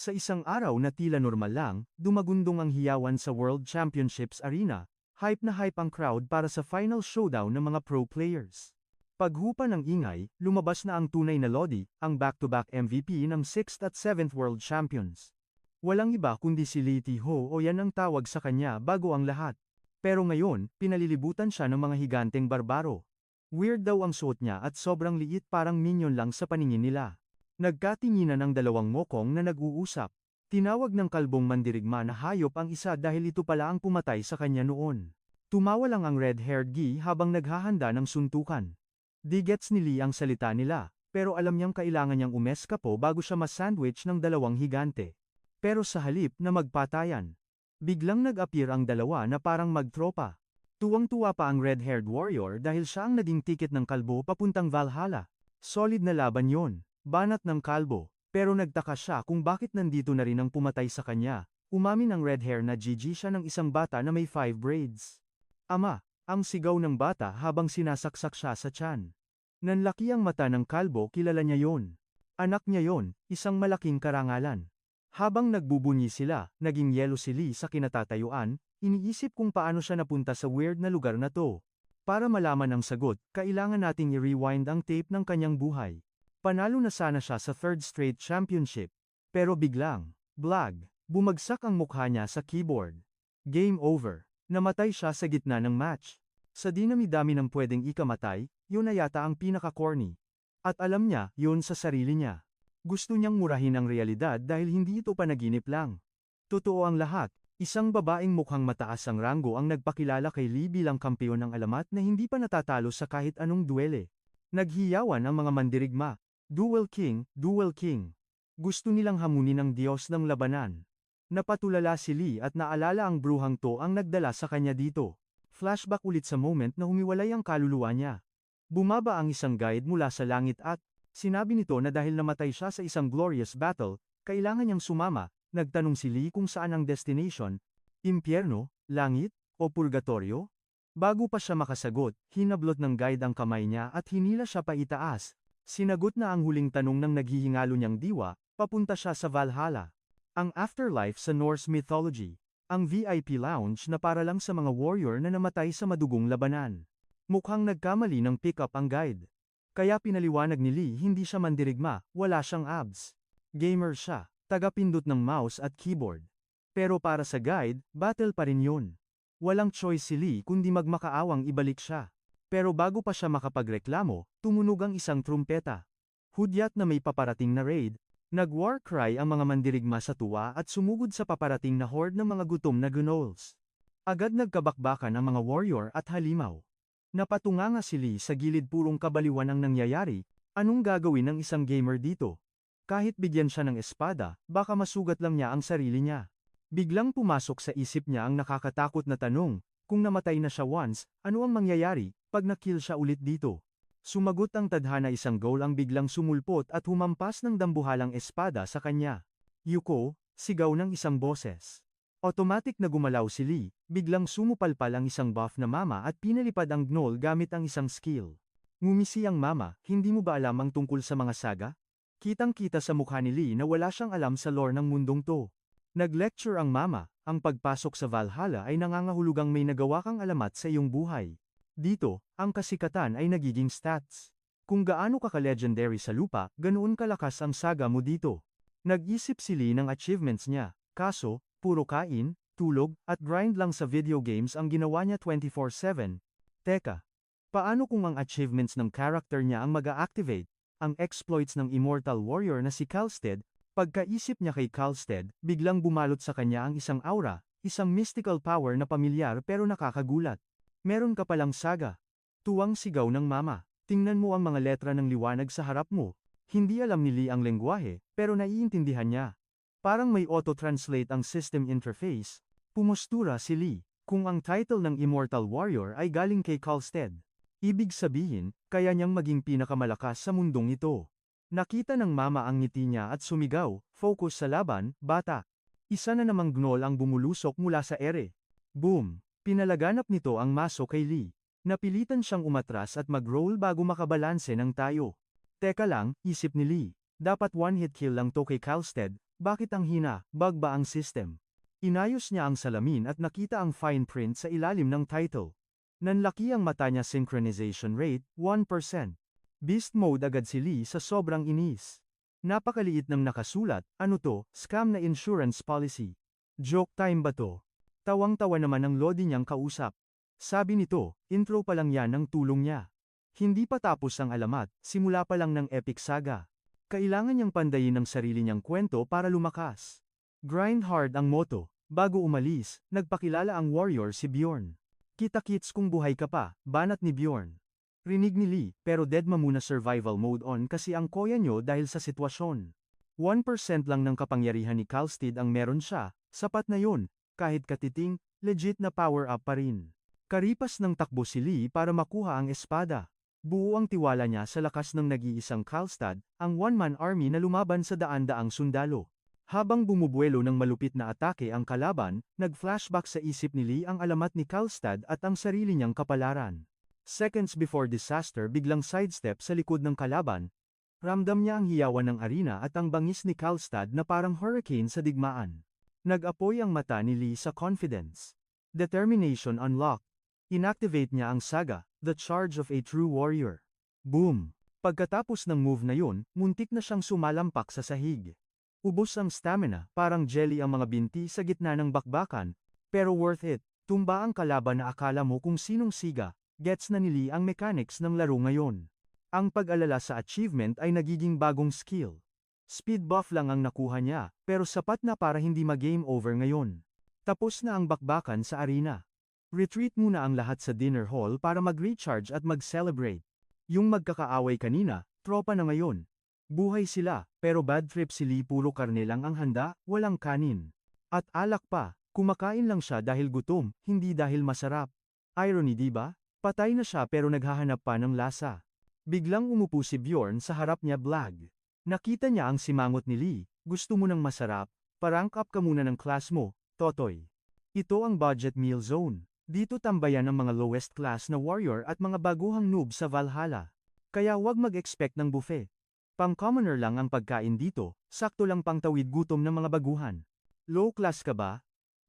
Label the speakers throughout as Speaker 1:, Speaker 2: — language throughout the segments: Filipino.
Speaker 1: Sa isang araw na tila normal lang, dumagundong ang hiyawan sa World Championships Arena. Hype na hype ang crowd para sa final showdown ng mga pro players. Paghupa ng ingay, lumabas na ang tunay na Lodi, ang back-to-back MVP ng 6th at 7th World Champions. Walang iba kundi si Lee Tae-ho o yan ang tawag sa kanya bago ang lahat. Pero ngayon, pinalilibutan siya ng mga higanteng barbaro. Weird daw ang suot niya at sobrang liit parang minion lang sa paningin nila. Nagkatinginan ang dalawang mokong na nag-uusap. Tinawag ng kalbong mandirigma na hayop ang isa dahil ito pala ang pumatay sa kanya noon. Tumawa lang ang red-haired Gi habang naghahanda ng suntukan. Di gets ni Lee ang salita nila, pero alam niyang kailangan niyang umeskapo bago siya masandwich ng dalawang higante. Pero sa halip na magpatayan, biglang nag-appear ang dalawa na parang magtropa. Tuwang-tuwa pa ang red-haired warrior dahil siya ang naging tiket ng kalbo papuntang Valhalla. Solid na laban yon, banat ng kalbo. Pero nagtaka siya kung bakit nandito na rin ang pumatay sa kanya. Umamin ang red hair na GG siya ng isang bata na may 5 braids. Ama, ang sigaw ng bata habang sinasaksak siya sa tiyan. Nanlaki ang mata ng kalbo, kilala niya yon. Anak niya yon, isang malaking karangalan. Habang nagbubunyi sila, naging yelo si Lee sa kinatatayuan, iniisip kung paano siya napunta sa weird na lugar na to. Para malaman ang sagot, kailangan nating i-rewind ang tape ng kanyang buhay. Panalo na sana siya sa 3rd straight championship. Pero biglang, blag, bumagsak ang mukha niya sa keyboard. Game over. Namatay siya sa gitna ng match. Sa dinami-dami ng pwedeng ikamatay, yun na yata ang pinaka-corny. At alam niya, yun sa sarili niya. Gusto niyang murahin ang realidad dahil hindi ito panaginip lang. Totoo ang lahat, isang babaeng mukhang mataas ang ranggo ang nagpakilala kay Lee bilang kampeon ng alamat na hindi pa natatalo sa kahit anong duwele. Naghiyawan ang mga mandirigma. Duel King, Duel King. Gusto nilang hamunin ang Diyos ng labanan. Napatulala si Lee at naalala ang bruhang to ang nagdala sa kanya dito. Flashback ulit sa moment na humiwalay ang kaluluwa niya. Bumaba ang isang guide mula sa langit at, sinabi nito na dahil namatay siya sa isang glorious battle, kailangan niyang sumama. Nagtanong si Lee kung saan ang destination, impyerno, langit, o purgatorio? Bago pa siya makasagot, hinablot ng guide ang kamay niya at hinila siya pa itaas. Sinagot na ang huling tanong ng naghihingalo niyang diwa, papunta siya sa Valhalla. Ang afterlife sa Norse mythology. Ang VIP lounge na para lang sa mga warrior na namatay sa madugong labanan. Mukhang nagkamali ng pick-up ang guide. Kaya pinaliwanag ni Lee hindi siya mandirigma, wala siyang abs. Gamer siya, tagapindot ng mouse at keyboard. Pero para sa guide, battle pa rin yun. Walang choice si Lee kundi magmakaawang ibalik siya. Pero bago pa siya makapagreklamo, tumunog ang isang trumpeta. Hudyat na may paparating na raid, nag-war cry ang mga mandirigma sa tuwa at sumugod sa paparating na horde ng mga gutom na gnolls. Agad nagkabakbakan ang mga warrior at halimaw. Napatunganga si Lee sa gilid purong kabaliwan ang nangyayari, anong gagawin ng isang gamer dito? Kahit bigyan siya ng espada, baka masugat lang niya ang sarili niya. Biglang pumasok sa isip niya ang nakakatakot na tanong, kung namatay na siya once, ano ang mangyayari pag na-kill siya ulit dito? Sumagot ang tadhana, isang goal ang biglang sumulpot at humampas ng dambuhalang espada sa kanya. Yuko, sigaw ng isang boses. Automatic na gumalaw si Lee, biglang sumupalpal ang isang buff na mama at pinalipad ang gnoll gamit ang isang skill. Ngumisi ang mama, hindi mo ba alam ang tungkol sa mga saga? Kitang-kita sa mukha ni Lee na wala siyang alam sa lore ng mundong to. Nag-lecture ang mama, ang pagpasok sa Valhalla ay nangangahulugang may nagawa kang alamat sa iyong buhay. Dito, ang kasikatan ay nagiging stats. Kung gaano ka ka-legendary sa lupa, ganoon kalakas ang saga mo dito. Nag-isip si Lee ng achievements niya, kaso, puro kain, tulog, at grind lang sa video games ang ginawa niya 24/7. Teka, paano kung ang achievements ng character niya ang mag-a-activate? Ang exploits ng immortal warrior na si Kalstead, pagkaisip niya kay Kalstead, biglang bumalot sa kanya ang isang aura, isang mystical power na pamilyar pero nakakagulat. Meron ka palang saga. Tuwang sigaw ng mama. Tingnan mo ang mga letra ng liwanag sa harap mo. Hindi alam ni Lee ang lengguwahe, pero naiintindihan niya. Parang may auto-translate ang system interface. Pumustura si Lee. Kung ang title ng Immortal Warrior ay galing kay Kalstead, ibig sabihin, kaya niyang maging pinakamalakas sa mundong ito. Nakita ng mama ang ngiti niya at sumigaw, focus sa laban, bata. Isa na namang gnoll ang bumulusok mula sa ere. Boom! Pinalaganap nito ang maso kay Lee. Napilitan siyang umatras at mag-roll bago makabalanse ng tayo. Teka lang, isip ni Lee. Dapat one-hit kill lang to kay Kalstead, Bakit ang hina? Bug ba ang system? Inayos niya ang salamin at nakita ang fine print sa ilalim ng title. Nanlaki ang mata niya. Synchronization rate, 1%. Beast mode agad si Lee sa sobrang inis. Napakaliit ng nakasulat, ano to, scam na insurance policy. Joke time ba to? Tawang-tawa naman ang lodi niyang kausap. Sabi nito, intro pa lang yan ng tulong niya. Hindi pa tapos ang alamat, simula pa lang ng epic saga. Kailangan niyang pandayin ang sarili niyang kwento para lumakas. Grind hard ang motto. Bago umalis, nagpakilala ang warrior si Bjorn. Kita-kits kung buhay ka pa, banat ni Bjorn. Rinig ni Lee, pero deadma muna survival mode on kasi ang koya nyo dahil sa sitwasyon. 1% lang ng kapangyarihan ni Kalstead ang meron siya, sapat na yun, kahit katiting, legit na power up pa rin. Karipas ng takbo si Lee para makuha ang espada. Buo ang tiwala niya sa lakas ng nag-iisang Kalstad, ang one-man army na lumaban sa daan-daang sundalo. Habang bumubuelo ng malupit na atake ang kalaban, nag-flashback sa isip ni Lee ang alamat ni Kalstad at ang sarili niyang kapalaran. Seconds before disaster biglang sidestep sa likod ng kalaban. Ramdam niya ang hiyawan ng arena at ang bangis ni Kalstad na parang hurricane sa digmaan. Nag-apoy ang mata ni Lee sa confidence. Determination unlocked. Inactivate niya ang saga, the charge of a true warrior. Boom! Pagkatapos ng move na yun, muntik na siyang sumalampak sa sahig. Ubos ang stamina, parang jelly ang mga binti sa gitna ng bakbakan, pero worth it. Tumba ang kalaban na akala mo kung sinong siga, gets na ni Lee ang mechanics ng laro ngayon. Ang pag-alala sa achievement ay nagiging bagong skill. Speed buff lang ang nakuha niya, pero sapat na para hindi mag-game over ngayon. Tapos na ang bakbakan sa arena. Retreat muna ang lahat sa dinner hall para mag-recharge at mag-celebrate. Yung magkakaaway kanina, tropa na ngayon. Buhay sila, pero bad trip si Lee. Puro karne lang ang handa, walang kanin. At alak pa, kumakain lang siya dahil gutom, hindi dahil masarap. Irony di ba? Patay na siya pero naghahanap pa ng lasa. Biglang umupo si Bjorn sa harap niya. Blag. Nakita niya ang simangot ni Lee. Gusto mo ng masarap? Parank up ka muna ng class mo, Totoy. Ito ang budget meal zone. Dito tambayan ang mga lowest class na warrior at mga baguhang noob sa Valhalla. Kaya wag mag-expect ng buffet. Pang-commoner lang ang pagkain dito, sakto lang pangtawid gutom ng mga baguhan. Low class ka ba?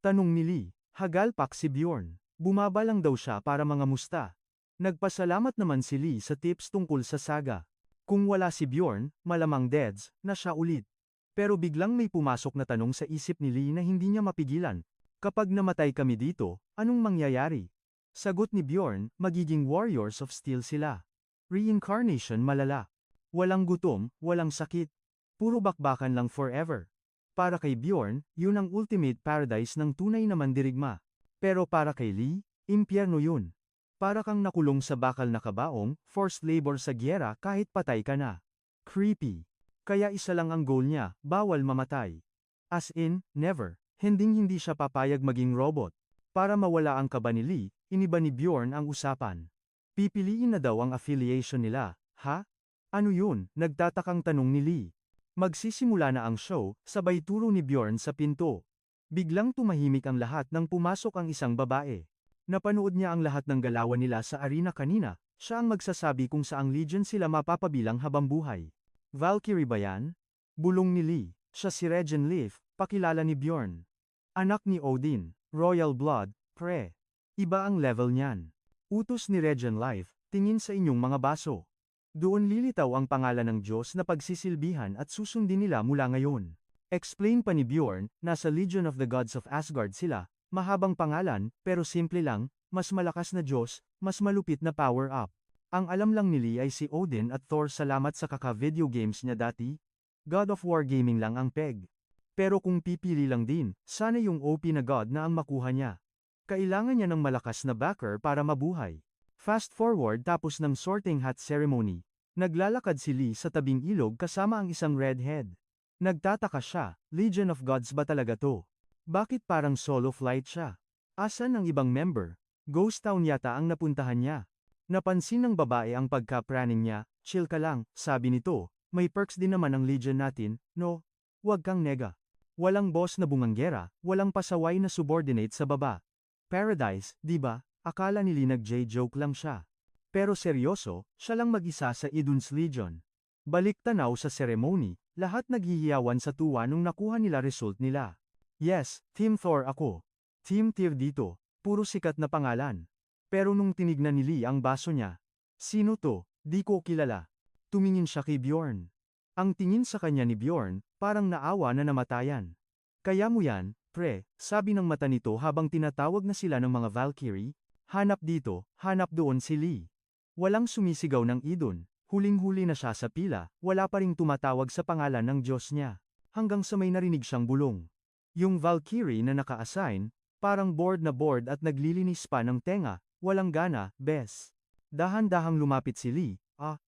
Speaker 1: Tanong ni Lee. Hagalpak si Bjorn. Bumaba lang daw siya para mga musta. Nagpasalamat naman si Lee sa tips tungkol sa saga. Kung wala si Bjorn, malamang deads na siya ulit. Pero biglang may pumasok na tanong sa isip ni Lee na hindi niya mapigilan. Kapag namatay kami dito, anong mangyayari? Sagot ni Bjorn, magiging warriors of steel sila. Reincarnation malala. Walang gutom, walang sakit. Puro bakbakan lang forever. Para kay Bjorn, yun ang ultimate paradise ng tunay na mandirigma. Pero para kay Lee, impyerno yun. Para kang nakulong sa bakal na kabaong, forced labor sa gyera kahit patay ka na. Creepy. Kaya isa lang ang goal niya, bawal mamatay. As in, never. Hinding-hindi siya papayag maging robot. Para mawala ang kaba ni Lee, iniba ni Bjorn ang usapan. Pipiliin na daw ang affiliation nila, ha? Ano yun? Nagtatakang tanong ni Lee. Magsisimula na ang show, sabay turo ni Bjorn sa pinto. Biglang tumahimik ang lahat nang pumasok ang isang babae. Napanood niya ang lahat ng galawan nila sa arena kanina, siya ang magsasabi kung saang legion sila mapapabilang habang buhay. Valkyrie ba yan? Bulong ni Lee. Siya si Regen Leaf, pakilala ni Bjorn. Anak ni Odin, royal blood, pre. Iba ang level niyan. Utos ni Regen Life, tingin sa inyong mga baso. Doon lilitaw ang pangalan ng Diyos na pagsisilbihan at susundin nila mula ngayon. Explain pa ni Bjorn, nasa Legion of the Gods of Asgard sila, mahabang pangalan, pero simple lang, mas malakas na Diyos, mas malupit na power up. Ang alam lang ni Lee ay si Odin at Thor. Salamat sa kaka-video games niya dati. God of War gaming lang ang peg. Pero kung pipili lang din, sana yung OP na God na ang makuha niya. Kailangan niya ng malakas na backer para mabuhay. Fast forward tapos ng sorting hat ceremony. Naglalakad si Lee sa tabing ilog kasama ang isang redhead. Nagtataka siya, Legion of Gods ba talaga to? Bakit parang solo flight siya? Asan ang ibang member? Ghost Town yata ang napuntahan niya. Napansin ng babae ang pagka-praning niya, chill ka lang, sabi nito, may perks din naman ang Legion natin, no? Huwag kang nega. Walang boss na bunganggera, walang pasaway na subordinate sa baba. Paradise, di ba? Akala ni Lee nag-J-joke lang siya. Pero seryoso, siya lang mag-isa sa Idun's Legion. Balik tanaw sa ceremony, lahat naghihiyawan sa tuwa nung nakuha nila result nila. Yes, Team Thor ako. Team Tyr dito, puro sikat na pangalan. Pero nung tinignan ni Lee ang baso niya, sino to? Di ko kilala. Tumingin siya kay Bjorn. Ang tingin sa kanya ni Bjorn, parang naawa na namatayan. Kaya mo yan, pre, sabi ng mata nito habang tinatawag na sila ng mga Valkyrie, hanap dito, hanap doon si Lee. Walang sumisigaw ng idon, huling-huli na siya sa pila, wala pa ring tumatawag sa pangalan ng Diyos niya. Hanggang sa may narinig siyang bulong. Yung Valkyrie na naka-assign, parang bored na bored at naglilinis pa ng tenga, walang gana, bes. Dahan-dahang lumapit si Lee,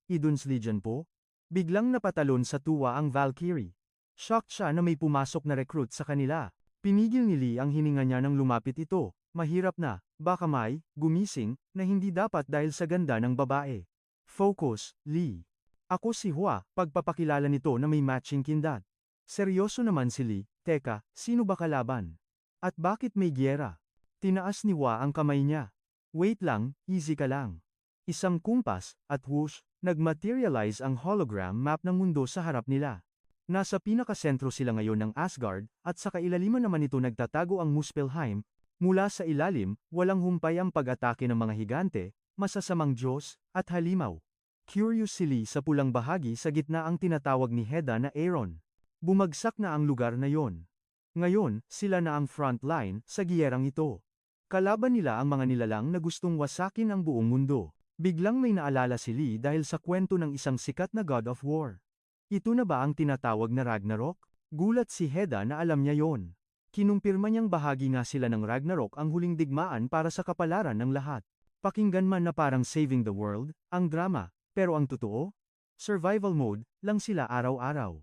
Speaker 1: Idun's Legion po? Biglang napatalon sa tuwa ang Valkyrie. Shocked siya na may pumasok na recruit sa kanila. Pinigil ni Lee ang hininga niya nang lumapit ito. Mahirap na, baka may, gumising, na hindi dapat dahil sa ganda ng babae. Focus, Lee. Ako si Hua, pagpapakilala nito na may matching kindat. Seryoso naman si Lee, teka, sino ba kalaban? At bakit may gyera? Tinaas ni Hua ang kamay niya. Wait lang, easy ka lang. Isang kumpas, at whoosh, nag-materialize ang hologram map ng mundo sa harap nila. Nasa pinakasentro sila ngayon ng Asgard, at sa kailaliman naman ito nagtatago ang Muspelheim. Mula sa ilalim, walang humpay ang pag-atake ng mga higante, masasamang Diyos, at halimaw. Curious si Lee sa pulang bahagi sa gitna ang tinatawag ni Heda na Aaron. Bumagsak na ang lugar na yon. Ngayon, sila na ang front line sa giyerang ito. Kalaban nila ang mga nilalang na gustong wasakin ang buong mundo. Biglang may naalala si Lee dahil sa kwento ng isang sikat na God of War. Ito na ba ang tinatawag na Ragnarok? Gulat si Heda na alam niya yon. Kinumpirma niyang bahagi nga sila ng Ragnarok ang huling digmaan para sa kapalaran ng lahat. Pakinggan man na parang saving the world, ang drama, pero ang totoo? Survival mode, lang sila araw-araw.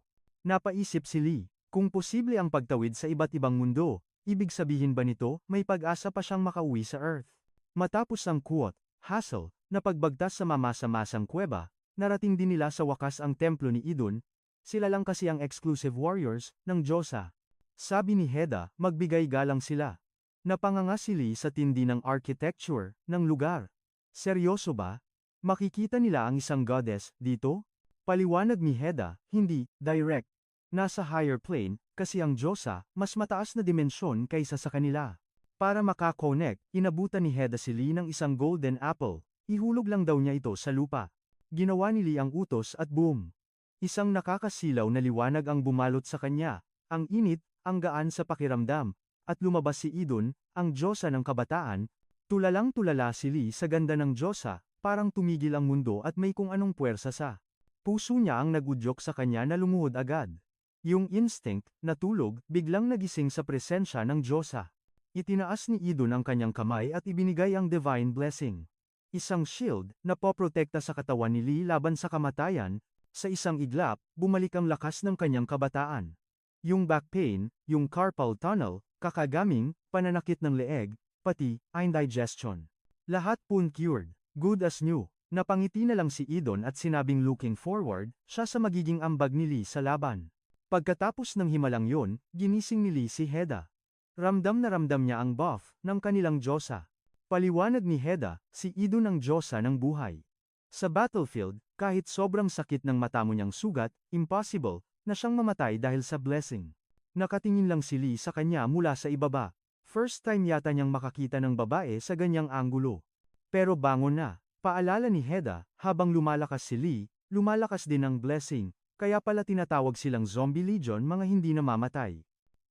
Speaker 1: Napaisip si Lee, kung posible ang pagtawid sa iba't ibang mundo, ibig sabihin ba nito, may pag-asa pa siyang makauwi sa Earth? Matapos ang quote, hassle, na pagbagtas sa mamasa-masang kuweba, narating din nila sa wakas ang templo ni Idun, sila lang kasi ang exclusive warriors ng Diyosa. Sabi ni Heda, magbigay galang sila. Napanganga si Lee sa tindi ng architecture ng lugar. Seryoso ba? Makikita nila ang isang goddess dito? Paliwanag ni Heda, hindi direct. Nasa higher plane, kasi ang Diyosa, mas mataas na dimensyon kaysa sa kanila. Para makakonect, inabutan ni Heda si Lee ng isang golden apple. Ihulog lang daw niya ito sa lupa. Ginawa ni Lee ang utos at boom. Isang nakakasilaw na liwanag ang bumalot sa kanya. Ang init, ang gaan sa pakiramdam. At lumabas si Idun, ang Diyosa ng kabataan. Tulalang-tulala si Lee sa ganda ng Diyosa, parang tumigil ang mundo at may kung anong puwersa sa puso niya ang nagudyok sa kanya na lumuhod agad. Yung instinct, natulog, biglang nagising sa presensya ng Diyosa. Itinaas ni Idun ang kanyang kamay at ibinigay ang divine blessing. Isang shield, na poprotekta sa katawan ni Lee laban sa kamatayan, sa isang iglap, bumalik ang lakas ng kanyang kabataan. Yung back pain, yung carpal tunnel, kakagaming, pananakit ng leeg, pati, indigestion. Lahat pun cured, good as new. Napangiti na lang si Idun at sinabing looking forward, siya sa magiging ambag ni Lee sa laban. Pagkatapos ng himalang yon, ginising ni Lee si Heda. Ramdam na ramdam niya ang buff ng kanilang Diyosa. Paliwanag ni Heda, si Idun ang Diyosa ng buhay. Sa battlefield, kahit sobrang sakit ng mata mo niyang sugat, impossible, na siyang mamatay dahil sa blessing. Nakatingin lang si Lee sa kanya mula sa ibaba. First time yata niyang makakita ng babae sa ganyang anggulo. Pero bangon na, paalala ni Heda, habang lumalakas si Lee, lumalakas din ang blessing, kaya pala tinatawag silang zombie legion mga hindi namamatay.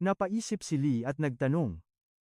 Speaker 1: Napaisip si Lee at nagtanong,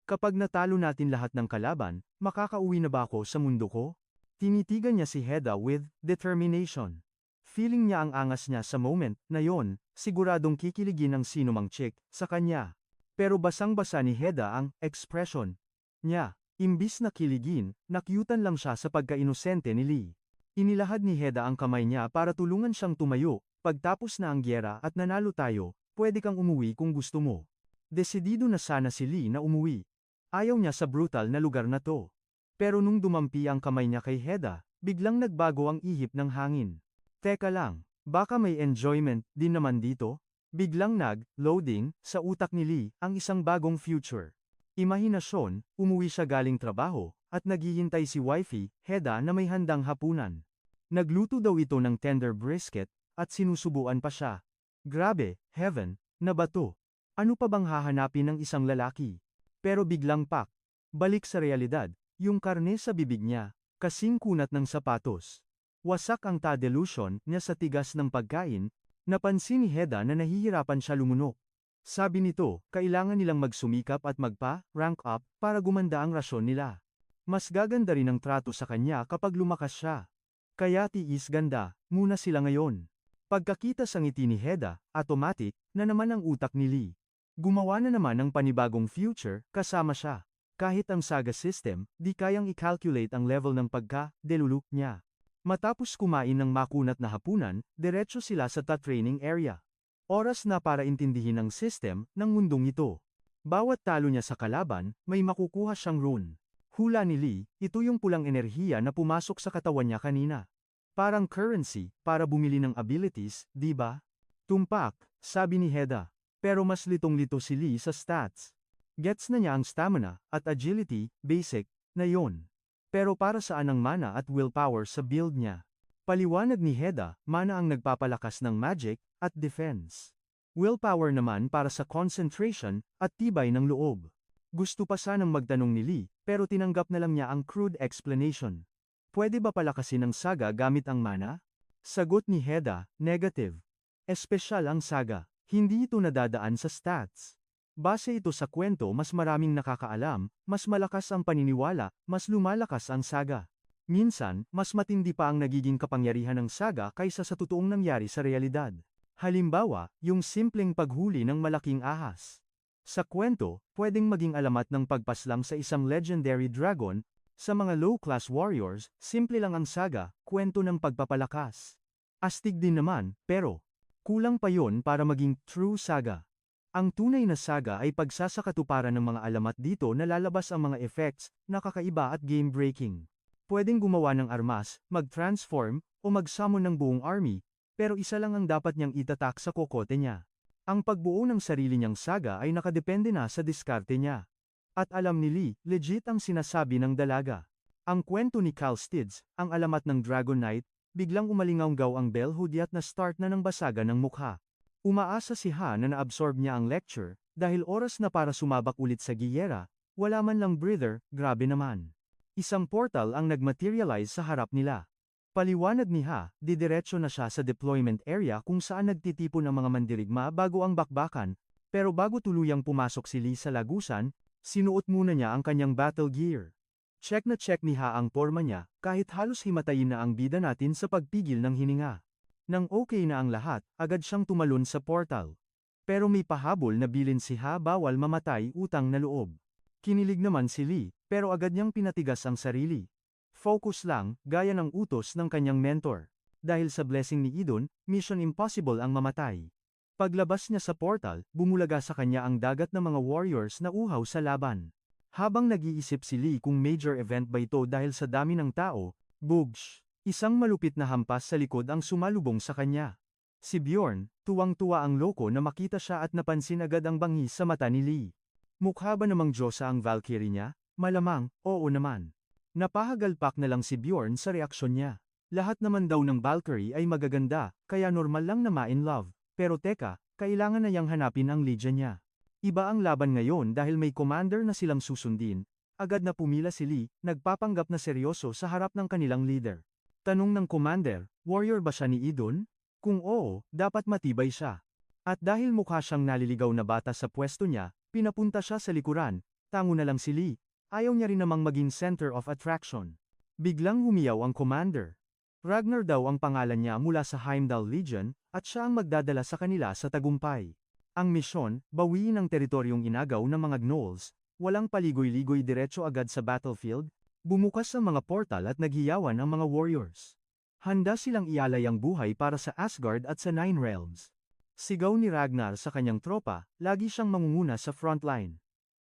Speaker 1: kapag natalo natin lahat ng kalaban, makakauwi na ba ako sa mundo ko? Tinitigan niya si Heda with determination. Feeling niya ang angas niya sa moment na yon, siguradong kikiligin ang sinumang chick sa kanya. Pero basang-basa ni Heda ang expression niya. Imbis na kiligin, nakyutan lang siya sa pagka-inosente ni Lee. Inilahad ni Heda ang kamay niya para tulungan siyang tumayo, pagtapos na ang gyera at nanalo tayo, pwede kang umuwi kung gusto mo. Desidido na sana si Lee na umuwi. Ayaw niya sa brutal na lugar na to. Pero nung dumampi ang kamay niya kay Heda, biglang nagbago ang ihip ng hangin. Teka lang, baka may enjoyment din naman dito? Biglang nag-loading sa utak ni Lee ang isang bagong future. Imahinasyon, umuwi siya galing trabaho, at naghihintay si wifey, Heda na may handang hapunan. Nagluto daw ito ng tender brisket, at sinusubuan pa siya. Grabe, Heaven, na ba to? Ano pa bang hahanapin ng isang lalaki? Pero biglang pak. Balik sa realidad, yung karne sa bibig niya, kasing kunat ng sapatos. Wasak ang ta-delusion niya sa tigas ng pagkain, napansin ni Heda na nahihirapan siya lumunok. Sabi nito, kailangan nilang magsumikap at magpa-rank up para gumanda ang rasyon nila. Mas gaganda rin ang trato sa kanya kapag lumakas siya. Kaya tiis ganda, muna sila ngayon. Pagkakita sa ngiti ni Heda, automatic, na naman ang utak ni Lee. Gumawa na naman ng panibagong future, kasama siya. Kahit ang Saga system, di kayang i-calculate ang level ng pagka-delulu niya. Matapos kumain ng makunat na hapunan, diretso sila sa training area. Oras na para intindihin ang system ng mundong ito. Bawat talo niya sa kalaban, may makukuha siyang rune. Hula ni Lee, ito yung pulang enerhiya na pumasok sa katawan niya kanina. Parang currency, para bumili ng abilities, di ba? Tumpak, sabi ni Heda. Pero mas litong-lito si Lee sa stats. Gets na niya ang stamina, at agility, basic, na yon. Pero para saan ang mana at willpower sa build niya? Paliwanag ni Heda, mana ang nagpapalakas ng magic, at defense. Willpower naman para sa concentration, at tibay ng loob. Gusto pa sanang magtanong ni Lee, pero tinanggap na lang niya ang crude explanation. Pwede ba palakasin ang Saga gamit ang mana? Sagot ni Heda, negative. Espesyal ang Saga, hindi ito nadadaan sa stats. Base ito sa kwento mas maraming nakakaalam, mas malakas ang paniniwala, mas lumalakas ang Saga. Minsan, mas matindi pa ang nagiging kapangyarihan ng Saga kaysa sa totoong nangyari sa realidad. Halimbawa, yung simpleng paghuli ng malaking ahas. Sa kwento, pwedeng maging alamat ng pagpaslang sa isang legendary dragon. Sa mga low-class warriors, simple lang ang Saga, kwento ng pagpapalakas. Astig din naman, pero kulang pa yon para maging true Saga. Ang tunay na Saga ay pagsasakatuparan ng mga alamat dito na lalabas ang mga effects, nakakaiba at game-breaking. Pwedeng gumawa ng armas, mag-transform, o mag-summon ng buong army, pero isa lang ang dapat niyang itatak sa kokote niya. Ang pagbuo ng sarili niyang Saga ay nakadepende na sa diskarte niya. At alam ni Lee, legit ang sinasabi ng dalaga. Ang kwento ni Cal Stids, ang alamat ng Dragon Knight, biglang umalingaw-gaw ang bell hudyat na start na ng basaga ng mukha. Umaasa si Ha na naabsorb niya ang lecture, dahil oras na para sumabak ulit sa giyera, wala man lang breather, grabe naman. Isang portal ang nagmaterialize sa harap nila. Paliwanag ni Ha, didiretso na siya sa deployment area kung saan nagtitipon ang mga mandirigma bago ang bakbakan, pero bago tuluyang pumasok si Lee sa lagusan, sinuot muna niya ang kanyang battle gear. Check na check ni Ha ang porma niya, kahit halos himatayin na ang bida natin sa pagpigil ng hininga. Nang okay na ang lahat, agad siyang tumalon sa portal. Pero may pahabol na bilin si Ha, bawal mamatay, utang na loob. Kinilig naman si Lee, pero agad niyang pinatigas ang sarili. Focus lang, gaya ng utos ng kanyang mentor. Dahil sa blessing ni Idun, mission impossible ang mamatay. Paglabas niya sa portal, bumulaga sa kanya ang dagat ng mga warriors na uhaw sa laban. Habang nag-iisip si Lee kung major event ba ito dahil sa dami ng tao, bugsh! Isang malupit na hampas sa likod ang sumalubong sa kanya. Si Bjorn, tuwang-tuwa ang loko na makita siya at napansin agad ang bangis sa mata ni Lee. Mukha ba namang Diyosa ang Valkyrie niya? Malamang, oo naman. Napahagalpak na lang si Bjorn sa reaksyon niya. Lahat naman daw ng Valkyrie ay magaganda, kaya normal lang na ma-in love. Pero teka, kailangan na yang hanapin ang legion niya. Iba ang laban ngayon dahil may commander na silang susundin. Agad na pumila si Lee, nagpapanggap na seryoso sa harap ng kanilang leader. Tanong ng commander, warrior ba siya ni Idun? Kung oo, dapat matibay siya. At dahil mukha siyang naliligaw na bata sa pwesto niya, pinapunta siya sa likuran. Tango na lang si Lee. Ayaw niya rin namang maging center of attraction. Biglang humiyaw ang commander. Ragnar daw ang pangalan niya mula sa Heimdall Legion, at siya ang magdadala sa kanila sa tagumpay. Ang misyon, bawiin ang teritoryong inagaw ng mga gnolls, walang paligoy-ligoy diretso agad sa battlefield, bumukas ang mga portal at naghiyawan ang mga warriors. Handa silang ialay ang buhay para sa Asgard at sa Nine Realms. Sigaw ni Ragnar sa kanyang tropa, lagi siyang mangunguna sa frontline.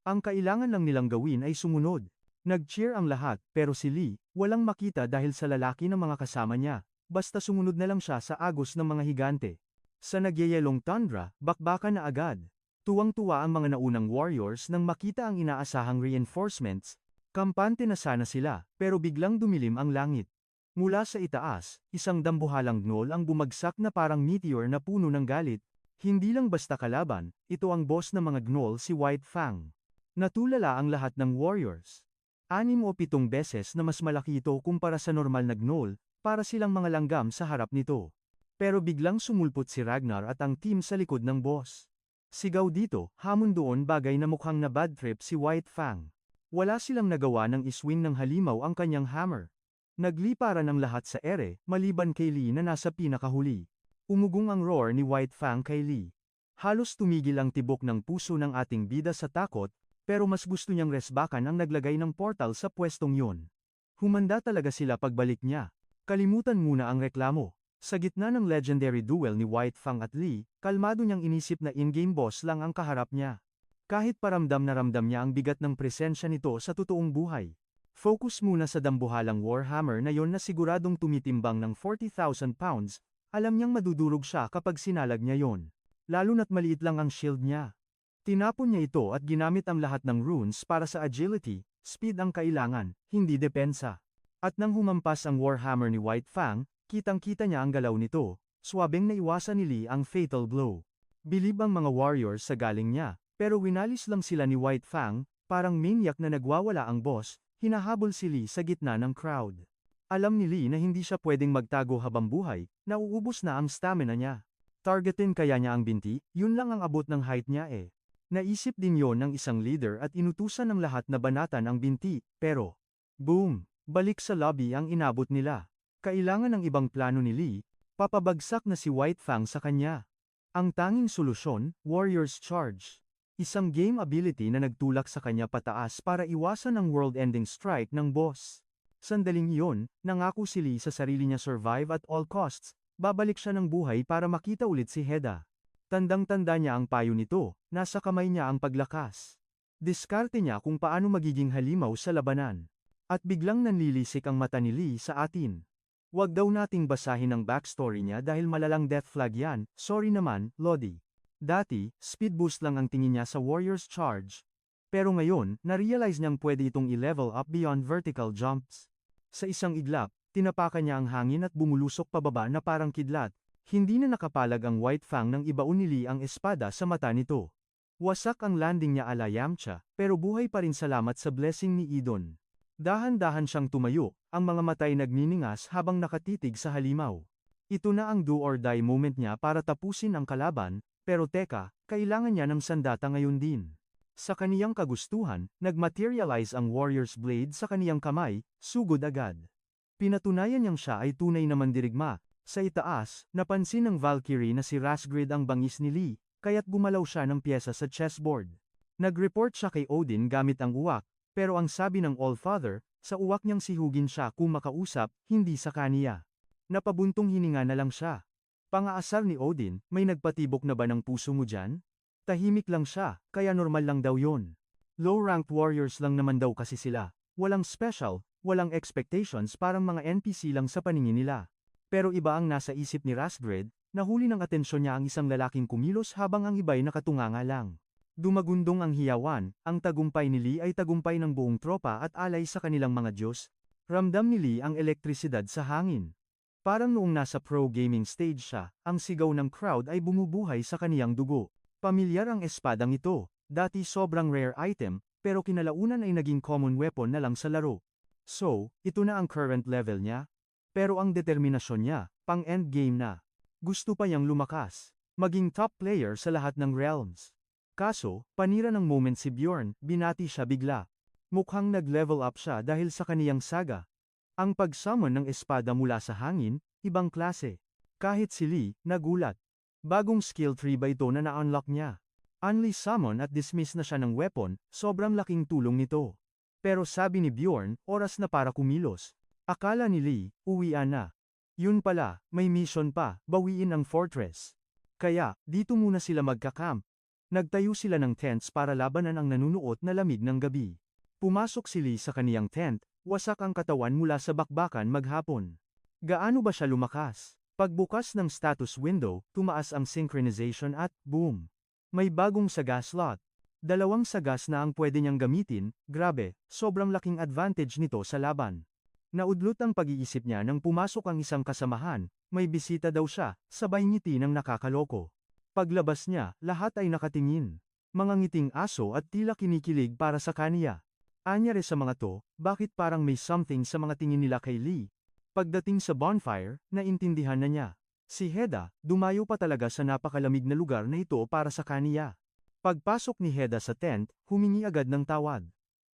Speaker 1: Ang kailangan lang nilang gawin ay sumunod. Nag-cheer ang lahat, pero si Lee, walang makita dahil sa lalaki ng mga kasama niya, basta sumunod na lang siya sa agos ng mga higante. Sa nagyayelong tundra, bakbakan na agad. Tuwang-tuwa ang mga naunang warriors nang makita ang inaasahang reinforcements. Kampante na sana sila, pero biglang dumilim ang langit. Mula sa itaas, isang dambuhalang gnoll ang bumagsak na parang meteor na puno ng galit. Hindi lang basta kalaban, ito ang boss ng mga gnoll si White Fang. Natulala ang lahat ng warriors. 6 o 7 beses na mas malaki ito kumpara sa normal na gnoll, para silang mga langgam sa harap nito. Pero biglang sumulpot si Ragnar at ang team sa likod ng boss. Sigaw dito, hamon doon bagay na mukhang na bad trip si White Fang. Wala silang nagawa nang iswing ng halimaw ang kanyang hammer. Nagliparan ang lahat sa ere, maliban kay Lee na nasa pinakahuli. Umugong ang roar ni White Fang kay Lee. Halos tumigil ang tibok ng puso ng ating bida sa takot, pero mas gusto niyang resbakan ang naglagay ng portal sa pwestong yun. Humanda talaga sila pagbalik niya. Kalimutan muna ang reklamo. Sa gitna ng legendary duel ni White Fang at Lee, kalmado niyang inisip na in-game boss lang ang kaharap niya. Kahit paramdam na ramdam niya ang bigat ng presensya nito sa totoong buhay. Focus muna sa dambuhalang warhammer na yon na siguradong tumitimbang ng 40,000 pounds, alam niyang madudurog siya kapag sinalag niya yon. Lalo na't maliit lang ang shield niya. Tinapon niya ito at ginamit ang lahat ng runes para sa agility, speed ang kailangan, hindi depensa. At nang humampas ang warhammer ni White Fang, kitang-kita niya ang galaw nito, swabeng naiwasan ni Lee ang fatal blow. Bilib ang mga warriors sa galing niya, pero winalis lang sila ni White Fang, parang maniac na nagwawala ang boss, hinahabol si Lee sa gitna ng crowd. Alam ni Lee na hindi siya pwedeng magtago habang buhay, nauubos na ang stamina niya. Targetin kaya niya ang binti, yun lang ang abot ng height niya eh. Naisip din yon ng isang leader at inutusan ng lahat na banatan ang binti, pero, boom, balik sa lobby ang inabot nila. Kailangan ng ibang plano ni Lee, papabagsak na si White Fang sa kanya. Ang tanging solusyon, Warrior's Charge. Isang game ability na nagtulak sa kanya pataas para iwasan ang world-ending strike ng boss. Sandaling iyon, nangako si Lee sa sarili niya survive at all costs, babalik siya ng buhay para makita ulit si Heda. Tandang-tanda niya ang payo nito, nasa kamay niya ang paglakas. Diskarte niya kung paano magiging halimaw sa labanan. At biglang nanlilisik ang mata ni Lee sa atin. Huwag daw nating basahin ang backstory niya dahil malalang death flag yan, sorry naman, Lodi. Dati, speed boost lang ang tingin niya sa Warrior's Charge. Pero ngayon, na-realize niyang pwede itong i-level up beyond vertical jumps. Sa isang iglap, tinapakan niya ang hangin at bumulusok pababa na parang kidlat. Hindi na nakapalag ang White Fang nang ibaon ni Lee ang espada sa mata nito. Wasak ang landing niya ala Yamcha, pero buhay pa rin salamat sa blessing ni Idon. Dahan-dahan siyang tumayo, ang mga matay nagniningas habang nakatitig sa halimaw. Ito na ang do or die moment niya para tapusin ang kalaban, pero teka, kailangan niya ng sandata ngayon din. Sa kaniyang kagustuhan, nagmaterialize ang Warrior's Blade sa kaniyang kamay, sugod agad. Pinatunayan niyang siya ay tunay na mandirigma. Sa itaas, napansin ng Valkyrie na si Rasgrid ang bangis ni Lee, kaya't gumalaw siya ng pyesa sa chessboard. Nag-report siya kay Odin gamit ang uwak, pero ang sabi ng Allfather, sa uwak niyang sihugin siya kung makausap, hindi sa kaniya. Napabuntong hininga na lang siya. Pangaasar ni Odin, may nagpatibok na ba ng puso mo dyan? Tahimik lang siya, kaya normal lang daw yon. Low-ranked warriors lang naman daw kasi sila. Walang special, walang expectations parang mga NPC lang sa paningin nila. Pero iba ang nasa isip ni Rasgrid, nahuli ng atensyon niya ang isang lalaking kumilos habang ang iba'y nakatunganga lang. Dumagundong ang hiyawan, ang tagumpay ni Lee ay tagumpay ng buong tropa at alay sa kanilang mga Diyos. Ramdam ni Lee ang elektrisidad sa hangin. Parang noong nasa pro gaming stage siya, ang sigaw ng crowd ay bumubuhay sa kaniyang dugo. Pamilyar ang espadang ito, dati sobrang rare item, pero kinalaunan ay naging common weapon na lang sa laro. So, ito na ang current level niya. Pero ang determinasyon niya, pang-endgame na. Gusto pa niyang lumakas, maging top player sa lahat ng realms. Kaso, panira ng moment si Bjorn, binati siya bigla. Mukhang nag-level up siya dahil sa kaniyang saga. Ang pag-summon ng espada mula sa hangin, ibang klase. Kahit si Lee, nagulat. Bagong skill tree ba ito na na-unlock niya? Unleash summon at dismiss na siya ng weapon, sobrang laking tulong nito. Pero sabi ni Bjorn, oras na para kumilos. Akala ni Lee, uwian na. Yun pala, may mission pa, bawiin ang fortress. Kaya, dito muna sila magka-camp. Nagtayo sila ng tents para labanan ang nanunuot na lamig ng gabi. Pumasok si Lee sa kaniyang tent, wasak ang katawan mula sa bakbakan maghapon. Gaano ba siya lumakas? Pagbukas ng status window, tumaas ang synchronization at, boom! May bagong saga slot. 2 sagas na ang pwede niyang gamitin, grabe, sobrang laking advantage nito sa laban. Naudlot ang pag-iisip niya nang pumasok ang isang kasamahan, may bisita daw siya, sabay ngiti ng nakakaloko. Paglabas niya, lahat ay nakatingin. Mga ngiting aso at tila kinikilig para sa kaniya. Anyare sa mga to, bakit parang may something sa mga tingin nila kay Lee? Pagdating sa bonfire, naintindihan na niya. Si Heda, dumayo pa talaga sa napakalamig na lugar na ito para sa kaniya. Pagpasok ni Heda sa tent, humingi agad ng tawad.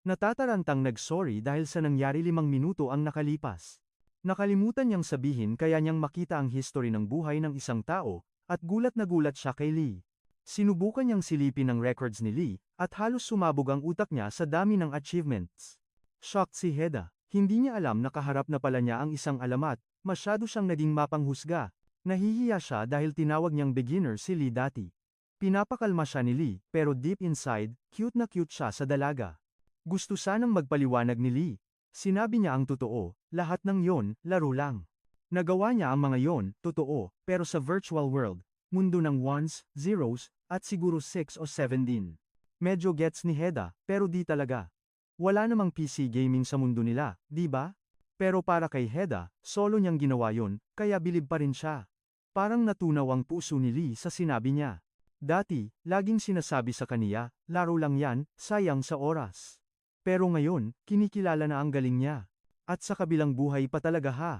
Speaker 1: Natatarantang nag-sorry dahil sa nangyari 5 minuto ang nakalipas. Nakalimutan niyang sabihin kaya niyang makita ang history ng buhay ng isang tao, at gulat na gulat siya kay Lee. Sinubukan niyang silipin ang records ni Lee, at halos sumabog ang utak niya sa dami ng achievements. Shocked si Heda, hindi niya alam na kaharap na pala niya ang isang alamat, masyado siyang naging mapanghusga. Nahihiya siya dahil tinawag niyang beginner si Lee dati. Pinapakalma siya ni Lee, pero deep inside, cute na cute siya sa dalaga. Gusto sanang magpaliwanag ni Lee. Sinabi niya ang totoo, lahat ng yon, laro lang. Nagawa niya ang mga yon, totoo, pero sa virtual world, mundo ng ones, zeros, at siguro 6 o 7 din. Medyo gets ni Heda, pero di talaga. Wala namang PC gaming sa mundo nila, di ba? Pero para kay Heda, solo niyang ginawa yon, kaya bilib pa rin siya. Parang natunaw ang puso ni Lee sa sinabi niya. Dati, laging sinasabi sa kaniya, laro lang yan, sayang sa oras. Pero ngayon, kinikilala na ang galing niya. At sa kabilang buhay pa talaga ha.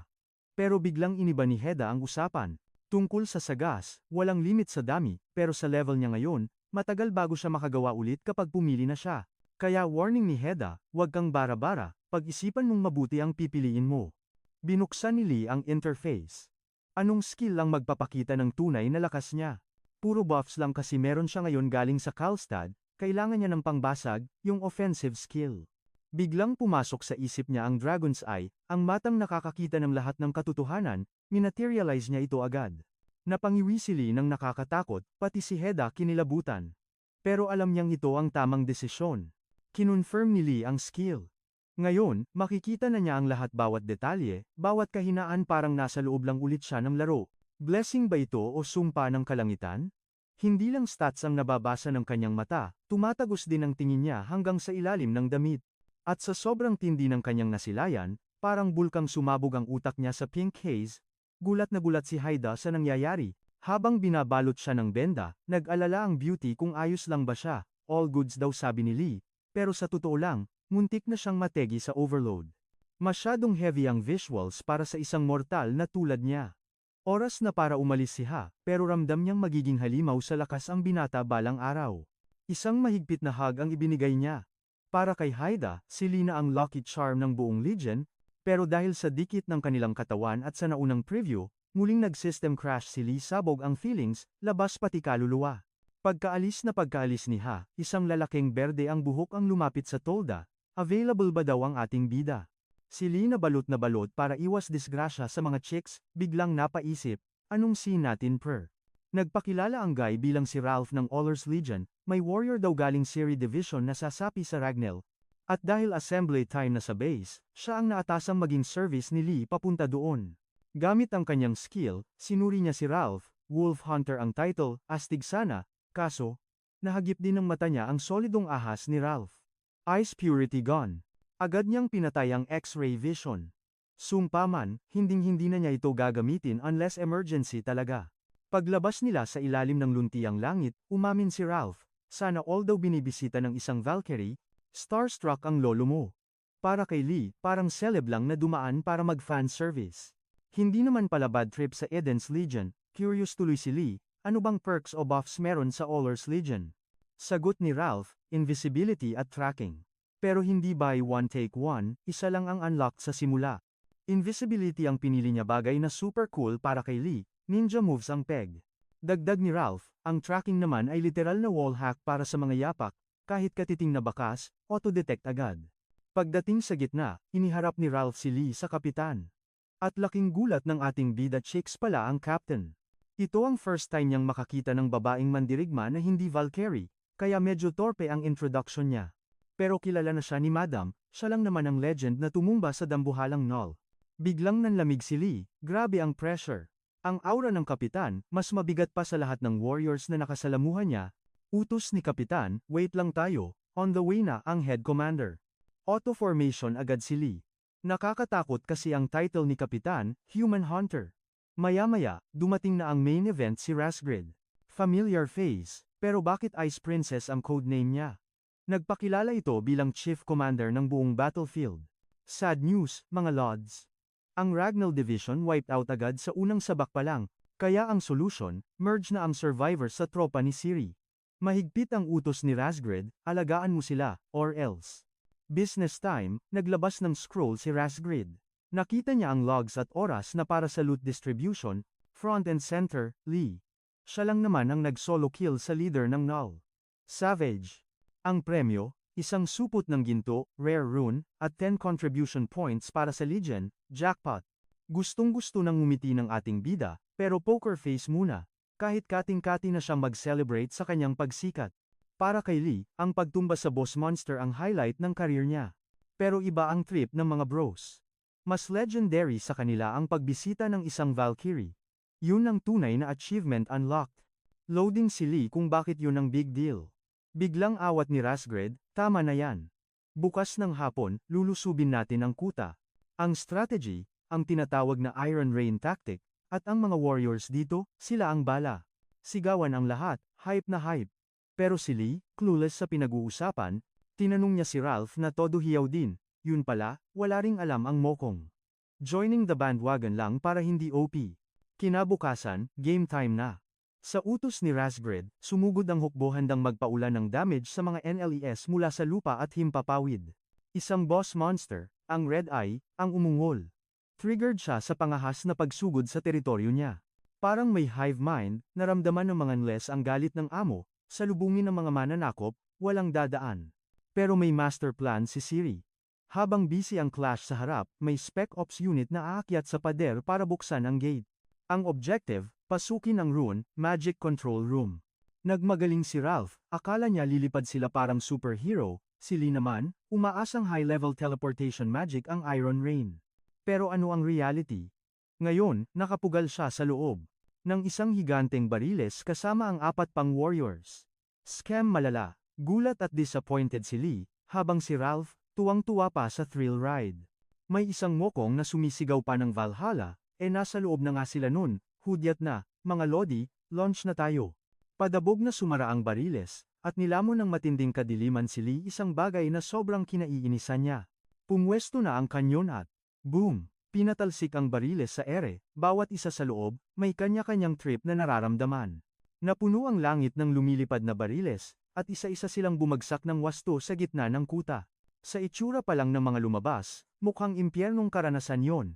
Speaker 1: Pero biglang iniba ni Heda ang usapan. Tungkol sa sagas, walang limit sa dami, pero sa level niya ngayon, matagal bago siya makagawa ulit kapag pumili na siya. Kaya warning ni Heda, huwag kang bara-bara, pag-isipan mong mabuti ang pipiliin mo. Binuksan ni Lee ang interface. Anong skill lang magpapakita ng tunay na lakas niya? Puro buffs lang kasi meron siya ngayon galing sa Kalstad, kailangan niya ng pangbasag, yung offensive skill. Biglang pumasok sa isip niya ang Dragon's Eye, ang matang nakakakita ng lahat ng katotohanan, minaterialize niya ito agad. Napangiwi si Lee ng nakakatakot, pati si Heda kinilabutan. Pero alam niyang ito ang tamang desisyon. Kinonfirm ni Lee ang skill. Ngayon, makikita na niya ang lahat bawat detalye, bawat kahinaan parang nasa loob lang ulit siya ng laro. Blessing ba ito o sumpa ng kalangitan? Hindi lang stats ang nababasa ng kanyang mata, tumatagos din ang tingin niya hanggang sa ilalim ng damit. At sa sobrang tindi ng kanyang nasilayan, parang bulkang sumabog ang utak niya sa pink haze. Gulat na gulat si Haida sa nangyayari. Habang binabalot siya ng benda, nag-alala ang beauty kung ayos lang ba siya. All goods daw sabi ni Lee, pero sa totoo lang, muntik na siyang mategi sa overload. Masyadong heavy ang visuals para sa isang mortal na tulad niya. Oras na para umalis si Ha, pero ramdam niyang magiging halimaw sa lakas ang binata balang araw. Isang mahigpit na hug ang ibinigay niya. Para kay Haida, si Lina ang lucky charm ng buong Legion, pero dahil sa dikit ng kanilang katawan at sa naunang preview, muling nag-system crash si Lee sabog ang feelings, labas pati kaluluwa. Pagkaalis ni Ha, isang lalaking berde ang buhok ang lumapit sa tolda. Available ba daw ang ating bida? Si Lee na balot para iwas disgrasya sa mga chicks, biglang napaisip, anong scene natin per? Nagpakilala ang guy bilang si Ralph ng Allers Legion, may warrior daw galing Siri Division na sasapi sa Ragnell. At dahil assembly time na sa base, siya ang naatasang maging service ni Lee papunta doon. Gamit ang kanyang skill, sinuri niya si Ralph, Wolf Hunter ang title, astig sana, kaso, nahagip din ng mata niya ang solidong ahas ni Ralph. Ice purity gone. Agad niyang pinatay ang X-ray vision. Sumpa man, hinding-hindi na niya ito gagamitin unless emergency talaga. Paglabas nila sa ilalim ng luntiang langit, umamin si Ralph, sana all daw binibisita ng isang Valkyrie, starstruck ang lolo mo. Para kay Lee, parang celeb lang na dumaan para mag-fan service. Hindi naman pala bad trip sa Eden's Legion, curious tuloy si Lee, ano bang perks o buffs meron sa Allers Legion? Sagot ni Ralph, invisibility at tracking. Pero hindi buy one take one, isa lang ang unlocked sa simula. Invisibility ang pinili niya bagay na super cool para kay Lee, ninja moves ang peg. Dagdag ni Ralph, ang tracking naman ay literal na wall hack para sa mga yapak, kahit katiting na bakas, auto-detect agad. Pagdating sa gitna, iniharap ni Ralph si Lee sa kapitan. At laking gulat ng ating bida chicks pala ang captain. Ito ang first time niyang makakita ng babaeng mandirigma na hindi Valkyrie, kaya medyo torpe ang introduction niya. Pero kilala na siya ni Madam, siya lang naman ang legend na tumumba sa dambuhalang Null. Biglang nanlamig si Lee, grabe ang pressure. Ang aura ng kapitan, mas mabigat pa sa lahat ng warriors na nakasalamuhan niya. Utos ni kapitan, wait lang tayo, on the way na ang head commander. Auto formation agad si Lee. Nakakatakot kasi ang title ni Kapitan, Human Hunter. Maya-maya, dumating na ang main event si Razgrid. Familiar face, pero bakit Ice Princess ang codename niya? Nagpakilala ito bilang Chief Commander ng buong battlefield. Sad news, mga lords. Ang Ragnall Division wiped out agad sa unang sabak pa lang, kaya ang solution, merge na ang survivors sa tropa ni Ciri. Mahigpit ang utos ni Razgrid, alagaan mo sila, or else. Business time, naglabas ng scroll si Razgrid. Nakita niya ang logs at oras na para sa loot distribution, front and center, Lee. Siya lang naman ang nag-solo kill sa leader ng Null. Savage. Ang premyo, isang supot ng ginto, rare rune, at 10 contribution points para sa Legion, jackpot. Gustong-gusto nang ngumiti ng ating bida, pero poker face muna. Kahit kating-kati na siyang mag-celebrate sa kanyang pagsikat. Para kay Lee, ang pagtumba sa boss monster ang highlight ng career niya. Pero iba ang trip ng mga bros. Mas legendary sa kanila ang pagbisita ng isang Valkyrie. Yun ang tunay na achievement unlocked. Loading si Lee kung bakit yun ang big deal. Biglang awat ni Razgrid, tama na yan. Bukas ng hapon, lulusubin natin ang kuta. Ang strategy, ang tinatawag na Iron Rain tactic, at ang mga warriors dito, sila ang bala. Sigawan ang lahat, hype na hype. Pero si Lee, clueless sa pinag-uusapan, tinanong niya si Ralph na todo hiyaw din, yun pala, wala ring alam ang mokong. Joining the bandwagon lang para hindi OP. Kinabukasan, game time na. Sa utos ni Razgrid, sumugod ang hukbo handang magpaulan ng damage sa mga NLES mula sa lupa at himpapawid. Isang boss monster, ang Red Eye, ang umungol. Triggered siya sa pangahas na pagsugod sa teritoryo niya. Parang may hive mind, naramdaman ng mga NLES ang galit ng amo, salubungin ng mga mananakop, walang dadaan. Pero may master plan si Ciri. Habang busy ang clash sa harap, may Spec Ops unit na aakyat sa pader para buksan ang gate. Ang objective, pasukin ang rune, Magic Control Room. Nagmagaling si Ralph, akala niya lilipad sila parang superhero, si Lee naman, umaasang high-level teleportation magic ang Iron Rain. Pero ano ang reality? Ngayon, nakapugal siya sa loob ng isang higanteng bariles kasama ang 4 pang warriors. Scam malala, gulat at disappointed si Lee, habang si Ralph, tuwang-tuwa pa sa thrill ride. May isang mokong na sumisigaw pa ng Valhalla, nasa loob na nga sila nun, hudyat na, mga lodi, launch na tayo. Padabog na sumara ang bariles, at nilamon ng matinding kadiliman si Lee isang bagay na sobrang kinaiinisan niya. Pumwesto na ang kanyon at, boom! Pinatalsik ang bariles sa ere, bawat isa sa loob, may kanya-kanyang trip na nararamdaman. Napuno ang langit ng lumilipad na bariles, at isa-isa silang bumagsak ng wasto sa gitna ng kuta. Sa itsura pa lang ng mga lumabas, mukhang impyernong karanasan yon.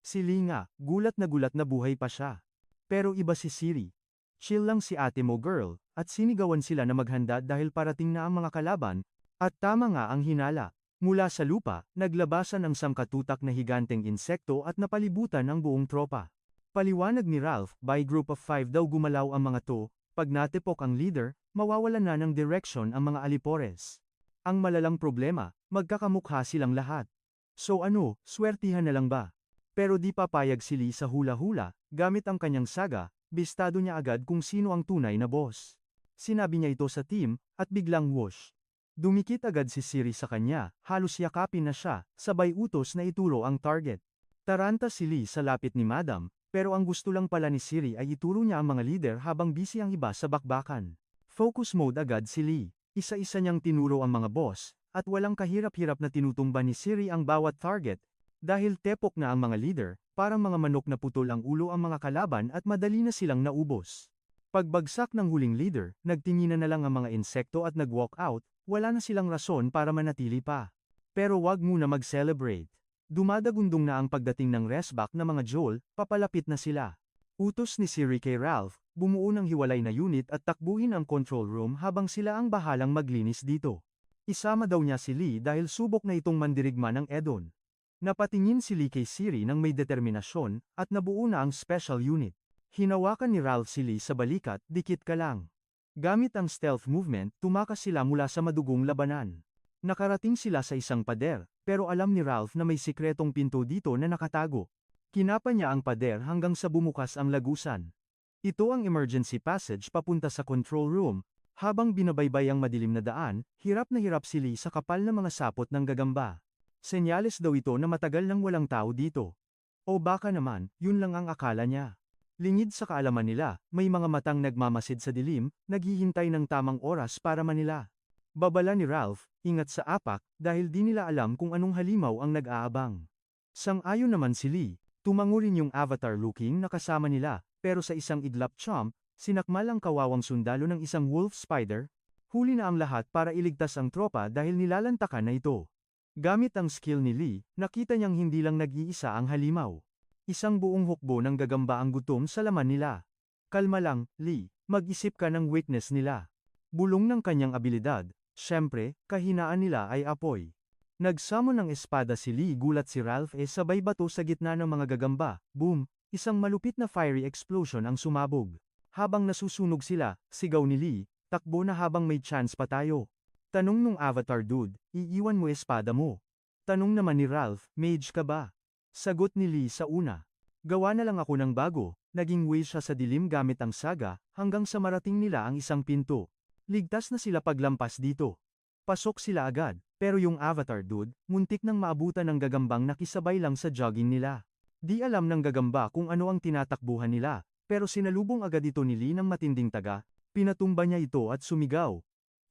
Speaker 1: Si Lee nga, gulat na buhay pa siya. Pero iba si Ciri. Chill lang si ate mo girl, at sinigawan sila na maghanda dahil parating na ang mga kalaban, at tama nga ang hinala. Mula sa lupa, naglabasan ang sangkatutak na higanteng insekto at napalibutan ang buong tropa. Paliwanag ni Ralph, by group of 5 daw gumalaw ang mga to, pag natipok ang leader, mawawalan na ng direction ang mga alipores. Ang malalang problema, magkakamukha silang lahat. So ano, swertihan na lang ba? Pero di papayag si Lee sa hula-hula, gamit ang kanyang saga, bistado niya agad kung sino ang tunay na boss. Sinabi niya ito sa team, at biglang whoosh. Dumikit agad si Ciri sa kanya, halos yakapin na siya, sabay utos na ituro ang target. Taranta si Lee sa lapit ni Madam, pero ang gusto lang pala ni Ciri ay ituro niya ang mga leader habang busy ang iba sa bakbakan. Focus mode agad si Lee, isa-isa niyang tinuro ang mga boss, at walang kahirap-hirap na tinutumba ni Ciri ang bawat target, dahil tepok na ang mga leader, parang mga manok na putol ang ulo ang mga kalaban at madali na silang naubos. Pagbagsak ng huling leader, nagtinginan na lang ang mga insekto at nag-walk out, wala na silang rason para manatili pa. Pero wag muna mag-celebrate. Dumadagundong na ang pagdating ng resback na mga Joel, papalapit na sila. Utos ni Ciri kay Ralph, bumuo ng hiwalay na unit at takbuhin ang control room habang sila ang bahalang maglinis dito. Isama daw niya si Lee dahil subok na itong mandirigma ng Edon. Napatingin si Lee kay Ciri nang may determinasyon, at nabuo na ang special unit. Hinawakan ni Ralph si Lee sa balikat, dikit ka lang. Gamit ang stealth movement, tumakas sila mula sa madugong labanan. Nakarating sila sa isang pader, pero alam ni Ralph na may sikretong pinto dito na nakatago. Kinapa niya ang pader hanggang sa bumukas ang lagusan. Ito ang emergency passage papunta sa control room. Habang binabaybay ang madilim na daan, hirap na hirap si Lee sa kapal na mga sapot ng gagamba. Senyales daw ito na matagal nang walang tao dito. O baka naman, yun lang ang akala niya. Lingid sa kaalaman nila, may mga matang nagmamasid sa dilim, naghihintay ng tamang oras para manila. Babala ni Ralph, ingat sa apak, dahil di nila alam kung anong halimaw ang nag-aabang. Sang-ayon naman si Lee, tumango rin yung avatar-looking na kasama nila, pero sa isang idlap chomp, sinakmal ang kawawang sundalo ng isang wolf spider, huli na ang lahat para iligtas ang tropa dahil nilalantakan na ito. Gamit ang skill ni Lee, nakita niyang hindi lang nag-iisa ang halimaw. Isang buong hukbo ng gagamba ang gutom sa laman nila. Kalma lang, Lee, mag-isip ka ng weakness nila. Bulong ng kanyang abilidad, syempre, kahinaan nila ay apoy. Nagsamon ng espada si Lee gulat si Ralph sabay bato sa gitna ng mga gagamba, boom, isang malupit na fiery explosion ang sumabog. Habang nasusunog sila, sigaw ni Lee, takbo na habang may chance pa tayo. Tanong nung avatar dude, iiwan mo espada mo. Tanong naman ni Ralph, mage ka ba? Sagot ni Lee sa una. Gawa na lang ako ng bago, naging way siya sa dilim gamit ang saga, hanggang sa marating nila ang isang pinto. Ligtas na sila paglampas dito. Pasok sila agad, pero yung avatar dude, muntik nang maabutan ng gagambang nakisabay lang sa jogging nila. Di alam ng gagamba kung ano ang tinatakbuhan nila, pero sinalubong agad ito ni Lee ng matinding taga, pinatumba niya ito at sumigaw.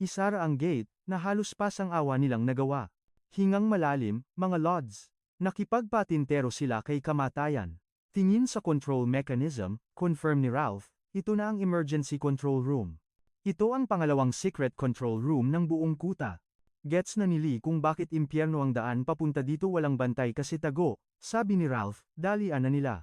Speaker 1: Isara ang gate, na halos pasang awa nilang nagawa. Hingang malalim, mga lords. Nakipagpatintero sila kay kamatayan. Tingin sa control mechanism, confirm ni Ralph, ito na ang emergency control room. Ito ang pangalawang secret control room ng buong kuta. Gets na ni Lee kung bakit impyerno ang daan papunta dito walang bantay kasi tago, sabi ni Ralph, dalian na nila.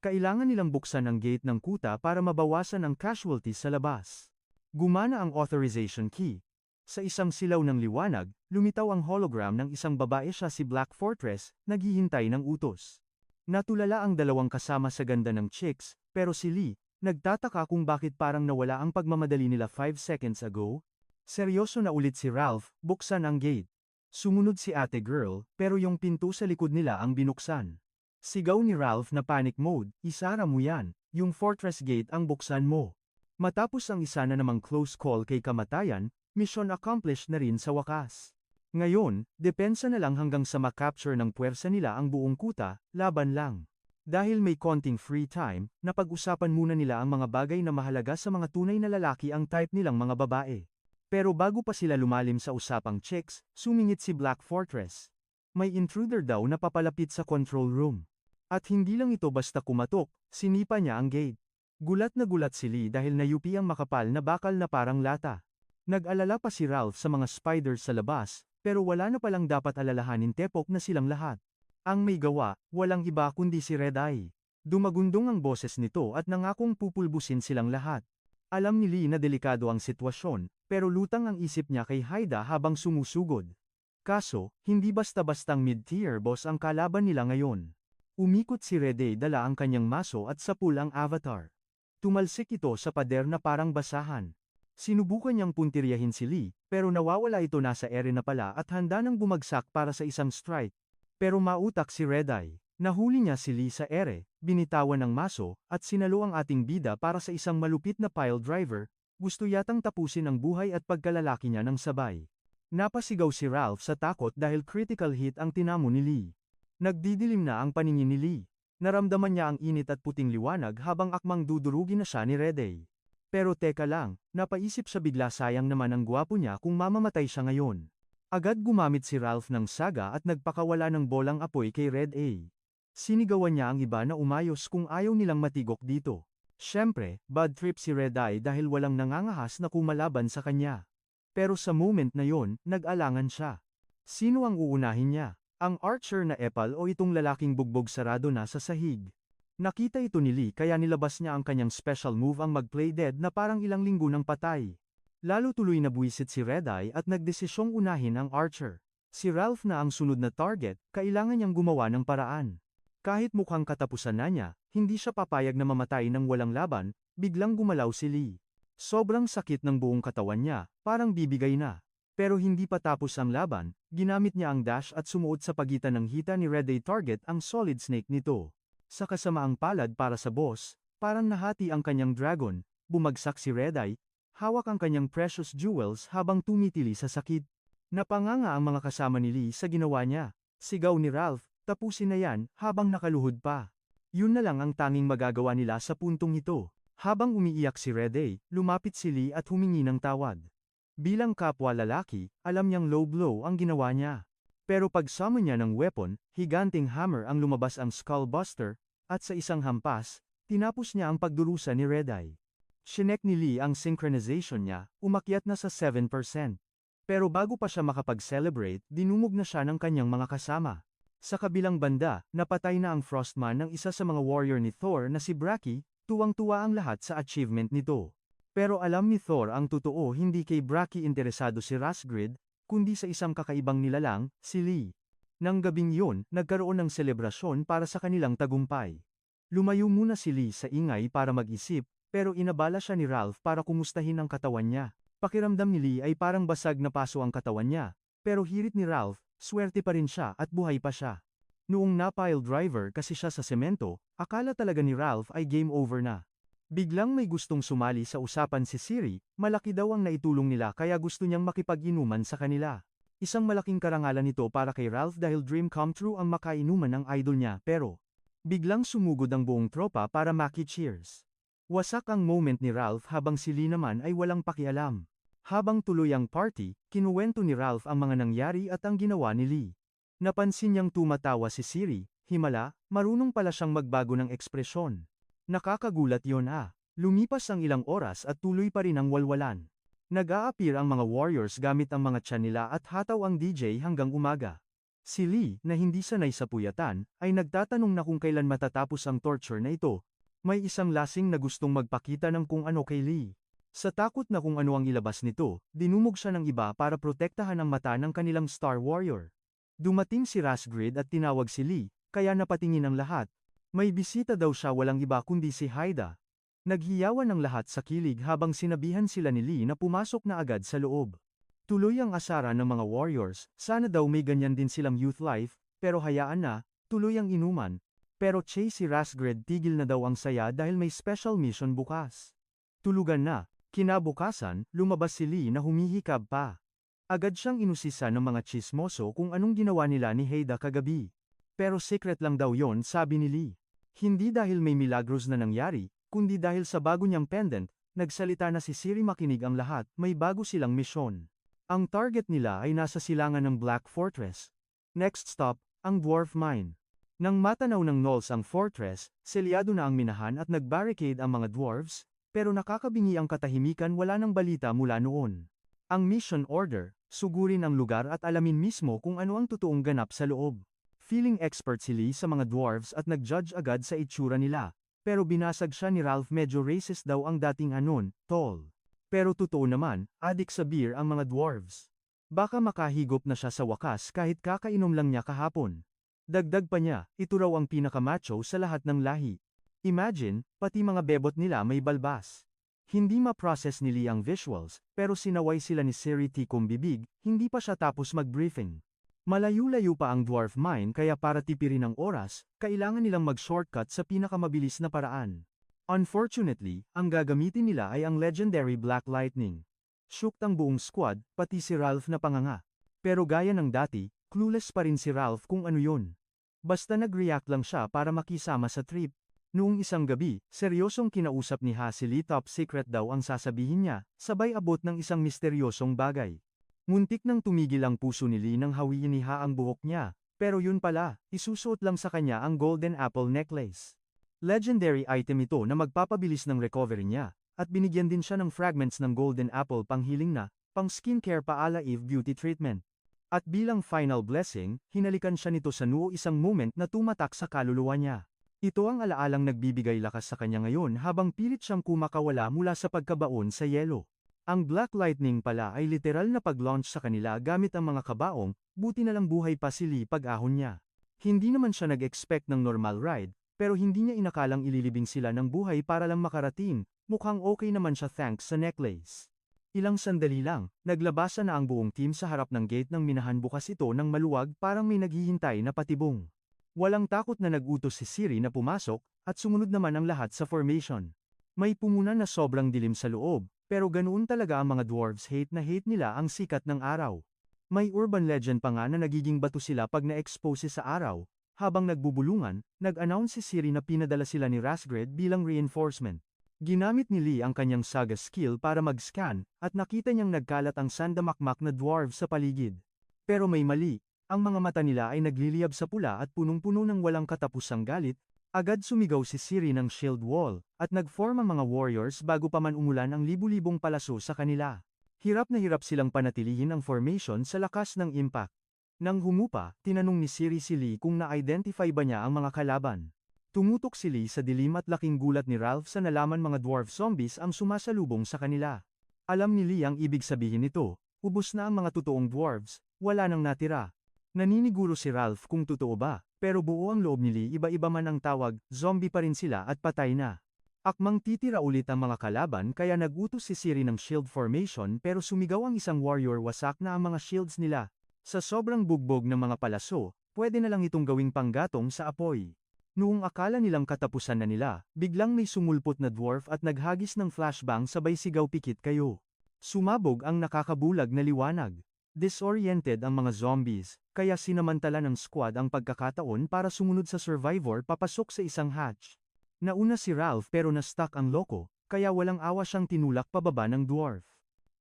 Speaker 1: Kailangan nilang buksan ang gate ng kuta para mabawasan ang casualties sa labas. Gumana ang authorization key. Sa isang silaw ng liwanag, lumitaw ang hologram ng isang babae siya si Black Fortress, naghihintay ng utos. Natulala ang dalawang kasama sa ganda ng chicks, pero si Lee, nagtataka kung bakit parang nawala ang pagmamadali nila 5 seconds ago. Seryoso na ulit si Ralph, buksan ang gate. Sumunod si ate girl, pero yung pinto sa likod nila ang binuksan. Sigaw ni Ralph na panic mode, isara mo yan, yung fortress gate ang buksan mo. Matapos ang isa na namang close call kay kamatayan, mission accomplished na rin sa wakas. Ngayon, depensa na lang hanggang sa makapture ng puwersa nila ang buong kuta, laban lang. Dahil may konting free time, napag-usapan muna nila ang mga bagay na mahalaga sa mga tunay na lalaki ang type nilang mga babae. Pero bago pa sila lumalim sa usapang chicks, sumingit si Black Fortress. May intruder daw na papalapit sa control room. At hindi lang ito basta kumatok, sinipa niya ang gate. Gulat na gulat si Lee dahil nayupi ang makapal na bakal na parang lata. Nag-alala pa si Ralph sa mga spiders sa labas, pero wala na palang dapat alalahanin tepok na silang lahat. Ang may gawa, walang iba kundi si Red Eye. Dumagundong ang boses nito at nangakong pupulbusin silang lahat. Alam ni Lee na delikado ang sitwasyon, pero lutang ang isip niya kay Haida habang sumusugod. Kaso, hindi basta-bastang mid-tier boss ang kalaban nila ngayon. Umikot si Red Eye dala ang kanyang maso at sapul ang avatar. Tumalsik ito sa pader na parang basahan. Sinubukan niyang puntiryahin si Lee, pero nawawala ito nasa ere na pala at handa nang bumagsak para sa isang strike. Pero mautak si Red Eye. Nahuli niya si Lee sa ere, binitawan ng maso, at sinalo ang ating bida para sa isang malupit na pile driver, gusto yatang tapusin ang buhay at pagkalalaki niya ng sabay. Napasigaw si Ralph sa takot dahil critical hit ang tinamo ni Lee. Nagdidilim na ang paningin ni Lee. Naramdaman niya ang init at puting liwanag habang akmang dudurugin na siya ni Red Eye. Pero teka lang, napaisip siya bigla sayang naman ang gwapo niya kung mamamatay siya ngayon. Agad gumamit si Ralph ng saga at nagpakawala ng bolang apoy kay Red A. Sinigawan niya ang iba na umayos kung ayaw nilang matigok dito. Siyempre, bad trip si Red Eye dahil walang nangangahas na kumalaban sa kanya. Pero sa moment na yon, nag-alangan siya. Sino ang uunahin niya? Ang archer na epal o itong lalaking bugbog sarado na sa sahig? Nakita ito ni Lee kaya nilabas niya ang kanyang special move ang mag-play dead na parang ilang linggo ng patay. Lalo tuloy na buwisit si Red Eye at nagdesisyong unahin ang archer. Si Ralph na ang sunod na target, kailangan niyang gumawa ng paraan. Kahit mukhang katapusan na niya, hindi siya papayag na mamatay ng walang laban, biglang gumalaw si Lee. Sobrang sakit ng buong katawan niya, parang bibigay na. Pero hindi pa tapos ang laban, ginamit niya ang dash at sumuot sa pagitan ng hita ni Red Eye target ang solid snake nito. Sa kasamaang palad para sa boss, parang nahati ang kanyang dragon, bumagsak si Red Eye, hawak ang kanyang precious jewels habang tumitili sa sakit. Napanganga ang mga kasama ni Lee sa ginawa niya. Sigaw ni Ralph, tapusin na yan, habang nakaluhod pa. Yun na lang ang tanging magagawa nila sa puntong ito. Habang umiiyak si Rede, lumapit si Lee at humingi ng tawad. Bilang kapwa lalaki, alam niyang low blow ang ginawa niya. Pero pag-summon niya ng weapon, higanting hammer ang lumabas ang Skullbuster, at sa isang hampas, tinapos niya ang pagdurusa ni Red-Eye. Shinek ni Lee ang synchronization niya, umakyat na sa 7%. Pero bago pa siya makapag-celebrate, dinumog na siya ng kanyang mga kasama. Sa kabilang banda, napatay na ang Frostman ng isa sa mga warrior ni Thor na si Braki, tuwang-tuwa ang lahat sa achievement nito. Pero alam ni Thor ang totoo, hindi kay Braki interesado si Rasgrid, kundi sa isang kakaibang nilalang, si Lee. Nang gabing yun, nagkaroon ng selebrasyon para sa kanilang tagumpay. Lumayo muna si Lee sa ingay para mag-isip, pero inabala siya ni Ralph para kumustahin ang katawan niya. Pakiramdam ni Lee ay parang basag na paso ang katawan niya, pero hirit ni Ralph, swerte pa rin siya at buhay pa siya. Noong napile driver kasi siya sa semento, akala talaga ni Ralph ay game over na. Biglang may gustong sumali sa usapan si Siri, malaki daw ang naitulong nila kaya gusto niyang makipag-inuman sa kanila. Isang malaking karangalan nito para kay Ralph dahil dream come true ang makainuman ng idol niya pero biglang sumugod ang buong tropa para maki-cheers. Wasak ang moment ni Ralph habang si Lee naman ay walang pakialam. Habang tuloy ang party, kinuwento ni Ralph ang mga nangyari at ang ginawa ni Lee. Napansin niyang tumatawa si Siri, himala, marunong pala siyang magbago ng ekspresyon. Nakakagulat yon ah. Lumipas ang ilang oras at tuloy pa rin ang walwalan. Nag-a-appear ang mga warriors gamit ang mga tiyan nila at hataw ang DJ hanggang umaga. Si Lee, na hindi sanay sa puyatan, ay nagtatanong na kung kailan matatapos ang torture na ito. May isang lasing na gustong magpakita ng kung ano kay Lee. Sa takot na kung ano ang ilabas nito, dinumog siya ng iba para protektahan ang mata ng kanilang Star Warrior. Dumating si Rasgrid at tinawag si Lee, kaya napatingin ang lahat. May bisita daw siya, walang iba kundi si Haida. Naghiyawan ang lahat sa kilig habang sinabihan sila ni Lee na pumasok na agad sa loob. Tuloy ang asara ng mga warriors, sana daw may ganyan din silang youth life, pero hayaan na, tuloy ang inuman. Pero si Rasgrid tigil na daw ang saya dahil may special mission bukas. Tulugan na, kinabukasan, lumabas si Lee na humihikab pa. Agad siyang inusisa ng mga chismoso kung anong ginawa nila ni Haida kagabi. Pero secret lang daw yon, sabi ni Lee. Hindi dahil may milagros na nangyari, kundi dahil sa bago niyang pendant, nagsalita na si Siri, makinig ang lahat, may bago silang misyon. Ang target nila ay nasa silangan ng Black Fortress. Next stop, ang Dwarf Mine. Nang matanaw ng Gnolls ang fortress, selyado na ang minahan at nag-barricade ang mga dwarves, pero nakakabingi ang katahimikan, wala nang balita mula noon. Ang mission order, sugurin ang lugar at alamin mismo kung ano ang totoong ganap sa loob. Feeling expert si Lee sa mga dwarves at nag-judge agad sa itsura nila. Pero binasag siya ni Ralph, medyo racist daw ang dating anon, tall. Pero totoo naman, adik sa beer ang mga dwarves. Baka makahigop na siya sa wakas kahit kakainom lang niya kahapon. Dagdag pa niya, ito raw ang pinakamacho sa lahat ng lahi. Imagine, pati mga bebot nila may balbas. Hindi ma-process ni Lee ang visuals, pero sinaway sila ni Siri tikom bibig, hindi pa siya tapos mag-briefing. Malayo-layo pa ang Dwarf Mine kaya para tipirin ang oras, kailangan nilang mag-shortcut sa pinakamabilis na paraan. Unfortunately, ang gagamitin nila ay ang legendary Black Lightning. Shooked ang buong squad, pati si Ralph na panganga. Pero gaya ng dati, clueless pa rin si Ralph kung ano yun. Basta nag-react lang siya para makisama sa trip. Noong isang gabi, seryosong kinausap ni Ha si Lee, top secret daw ang sasabihin niya, sabay abot ng isang misteryosong bagay. Muntik nang tumigil ang puso ni Lee nang hawiin ni Ha ang buhok niya, pero yun pala, isusuot lang sa kanya ang Golden Apple Necklace. Legendary item ito na magpapabilis ng recovery niya, at binigyan din siya ng fragments ng Golden Apple panghiling na, pang skincare paala Eve beauty treatment. At bilang final blessing, hinalikan siya nito sa noo, isang moment na tumatak sa kaluluwa niya. Ito ang alaalang nagbibigay lakas sa kanya ngayon habang pilit siyang kumakawala mula sa pagkabaon sa yelo. Ang Black Lightning pala ay literal na pag-launch sa kanila gamit ang mga kabaong, buti na lang buhay pa si Lee pag-ahon niya. Hindi naman siya nag-expect ng normal ride, pero hindi niya inakalang ililibing sila ng buhay para lang makarating, mukhang okay naman siya thanks sa necklace. Ilang sandali lang, naglabasan na ang buong team sa harap ng gate ng minahan, bukas ito ng maluwag, parang may naghihintay na patibong. Walang takot na nag-utos si Siri na pumasok, at sumunod naman ang lahat sa formation. May pumunan na sobrang dilim sa loob. Pero ganoon talaga ang mga dwarves, hate na hate nila ang sikat ng araw. May urban legend pa nga na nagiging bato sila pag na-expose sa araw. Habang nagbubulungan, nag-announce si Siri na pinadala sila ni Rasgred bilang reinforcement. Ginamit ni Lee ang kanyang saga skill para mag-scan, at nakita niyang nagkalat ang sandamakmak na dwarf sa paligid. Pero may mali, ang mga mata nila ay nagliliyab sa pula at punong-puno ng walang katapusang galit. Agad sumigaw si Siri ng shield wall, at nag-form ang mga warriors bago pa man umulan ang libu-libong palaso sa kanila. Hirap na hirap silang panatilihin ang formation sa lakas ng impact. Nang humupa, tinanong ni Siri si Lee kung na-identify ba niya ang mga kalaban. Tumutok si Lee sa dilim at laking gulat ni Ralph sa nalaman mga dwarf zombies ang sumasalubong sa kanila. Alam ni Lee ang ibig sabihin nito, ubos na ang mga totoong dwarves, wala nang natira. Naniniguro si Ralph kung totoo ba, pero buo ang loob ni Lee iba-iba man ang tawag, zombie pa rin sila at patay na. Akmang titira ulit ang mga kalaban kaya nag-utos si Siri ng shield formation pero sumigaw ang isang warrior wasak na ang mga shields nila. Sa sobrang bugbog ng mga palaso, pwede na lang itong gawing panggatong sa apoy. Noong akala nilang katapusan na nila, biglang may sumulpot na dwarf at naghagis ng flashbang sabay sigaw pikit kayo. Sumabog ang nakakabulag na liwanag. Disoriented ang mga zombies, kaya sinamantala ng squad ang pagkakataon para sumunod sa survivor papasok sa isang hatch. Nauna si Ralph pero na-stuck ang loko, kaya walang awa siyang tinulak pababa ng dwarf.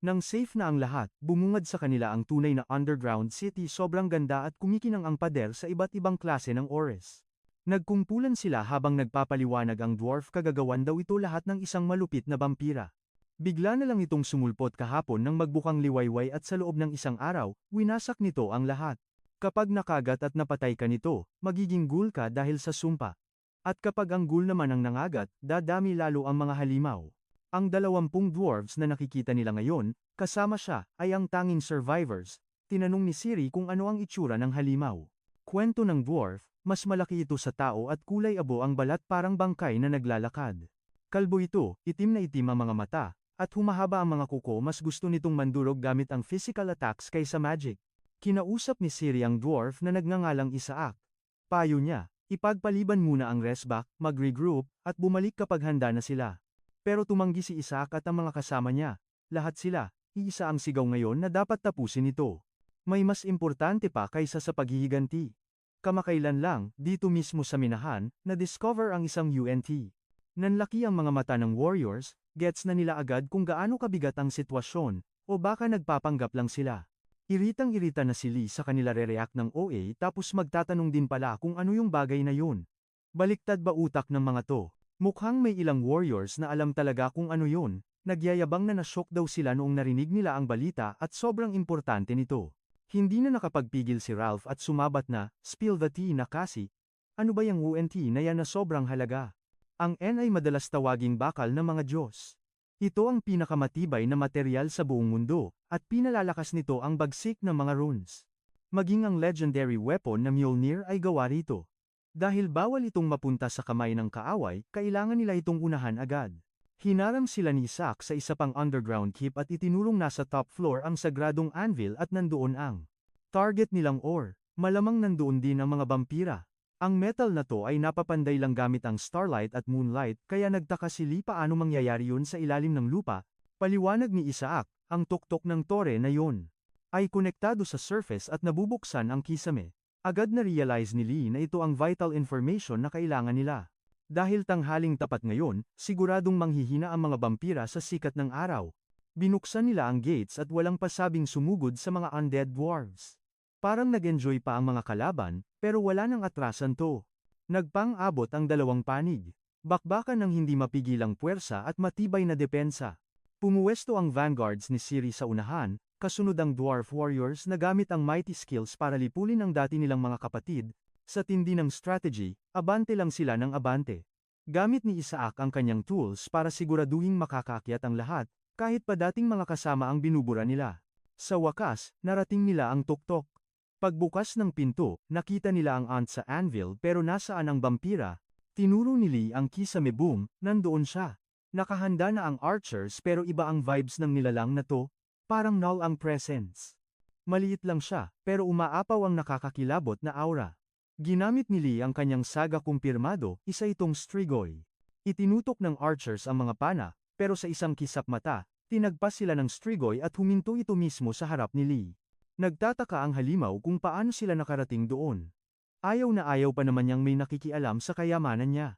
Speaker 1: Nang safe na ang lahat, bumungad sa kanila ang tunay na underground city sobrang ganda at kumikinang ang pader sa iba't ibang klase ng ores. Nagkumpulan sila habang nagpapaliwanag ang dwarf kagagawan daw ito lahat ng isang malupit na vampira. Bigla na lang itong sumulpot kahapon nang magbukang liwayway at sa loob ng isang araw, winasak nito ang lahat. Kapag nakagat at napatay ka nito, magiging ghoul ka dahil sa sumpa. At kapag ang ghoul naman ang nangagat, dadami lalo ang mga halimaw. Ang 20 dwarves na nakikita nila ngayon, kasama siya, ay ang tanging survivors. Tinanong ni Siri kung ano ang itsura ng halimaw. Kwento ng dwarf, mas malaki ito sa tao at kulay abo ang balat parang bangkay na naglalakad. Kalbo ito, itim na itim ang mga mata, at humahaba ang mga kuko mas gusto nitong mandurog gamit ang physical attacks kaysa magic. Kinausap ni Siri ang dwarf na nagngangalang Isaac. Payo niya, ipagpaliban muna ang restback, mag-regroup, at bumalik kapag handa na sila. Pero tumanggi si Isaac at ang mga kasama niya. Lahat sila, iisa ang sigaw ngayon na dapat tapusin ito. May mas importante pa kaysa sa paghihiganti. Kamakailan lang, dito mismo sa minahan, na-discover ang isang UNT. Nanlaki ang mga mata ng warriors, gets na nila agad kung gaano kabigat ang sitwasyon, o baka nagpapanggap lang sila. Iritang-irita na si Lee sa kanila re-react ng OA tapos magtatanong din pala kung ano yung bagay na yun. Baliktad ba utak ng mga to? Mukhang may ilang warriors na alam talaga kung ano yun, nagyayabang na na-shock daw sila noong narinig nila ang balita at sobrang importante nito. Hindi na nakapagpigil si Ralph at sumabat na, spill the tea na kasi. Ano ba yung UNT na yan na sobrang halaga? Ang N ay madalas tawaging bakal ng mga Diyos. Ito ang pinakamatibay na material sa buong mundo, at pinalalakas nito ang bagsik ng mga runes. Maging ang legendary weapon na Mjolnir ay gawa rito. Dahil bawal itong mapunta sa kamay ng kaaway, kailangan nila itong unahan agad. Hinaram sila ni Isaac sa isa pang underground keep at itinulong nasa top floor ang sagradong anvil at nandoon ang target nilang ore. Malamang nandoon din ang mga vampira. Ang metal na to ay napapanday lang gamit ang starlight at moonlight kaya nagtaka si Lee paano mangyayari yun sa ilalim ng lupa. Paliwanag ni Isaac, ang tuktok ng tore na yun ay konektado sa surface at nabubuksan ang kisame. Agad na realize ni Lee na ito ang vital information na kailangan nila. Dahil tanghaling tapat ngayon, siguradong manghihina ang mga vampira sa sikat ng araw. Binuksan nila ang gates at walang pasabing sumugod sa mga undead dwarves. Parang nag-enjoy pa ang mga kalaban, pero wala nang atrasan to. Nagpang-abot ang dalawang panig. Bakbakan ng hindi mapigilang puwersa at matibay na depensa. Pumuwesto ang vanguards ni Siri sa unahan, kasunod ang dwarf warriors na gamit ang mighty skills para lipulin ang dati nilang mga kapatid. Sa tindi ng strategy, abante lang sila ng abante. Gamit ni Isaac ang kanyang tools para siguraduhing makakaakyat ang lahat, kahit pa dating mga kasama ang binubura nila. Sa wakas, narating nila ang tuktok. Pagbukas ng pinto, nakita nila ang ant sa anvil pero nasaan ang vampira? Tinuro ni Lee ang kisame boom, nandoon siya. Nakahanda na ang archers pero iba ang vibes ng nilalang na to, parang null ang presence. Maliit lang siya, pero umaapaw ang nakakakilabot na aura. Ginamit ni Lee ang kanyang saga kumpirmado, isa itong Strigoi. Itinutok ng archers ang mga pana, pero sa isang kisap mata, tinagpas sila ng Strigoi at huminto ito mismo sa harap ni Lee. Nagtataka ang halimaw kung paano sila nakarating doon. Ayaw na ayaw pa naman niyang may nakikialam sa kayamanan niya.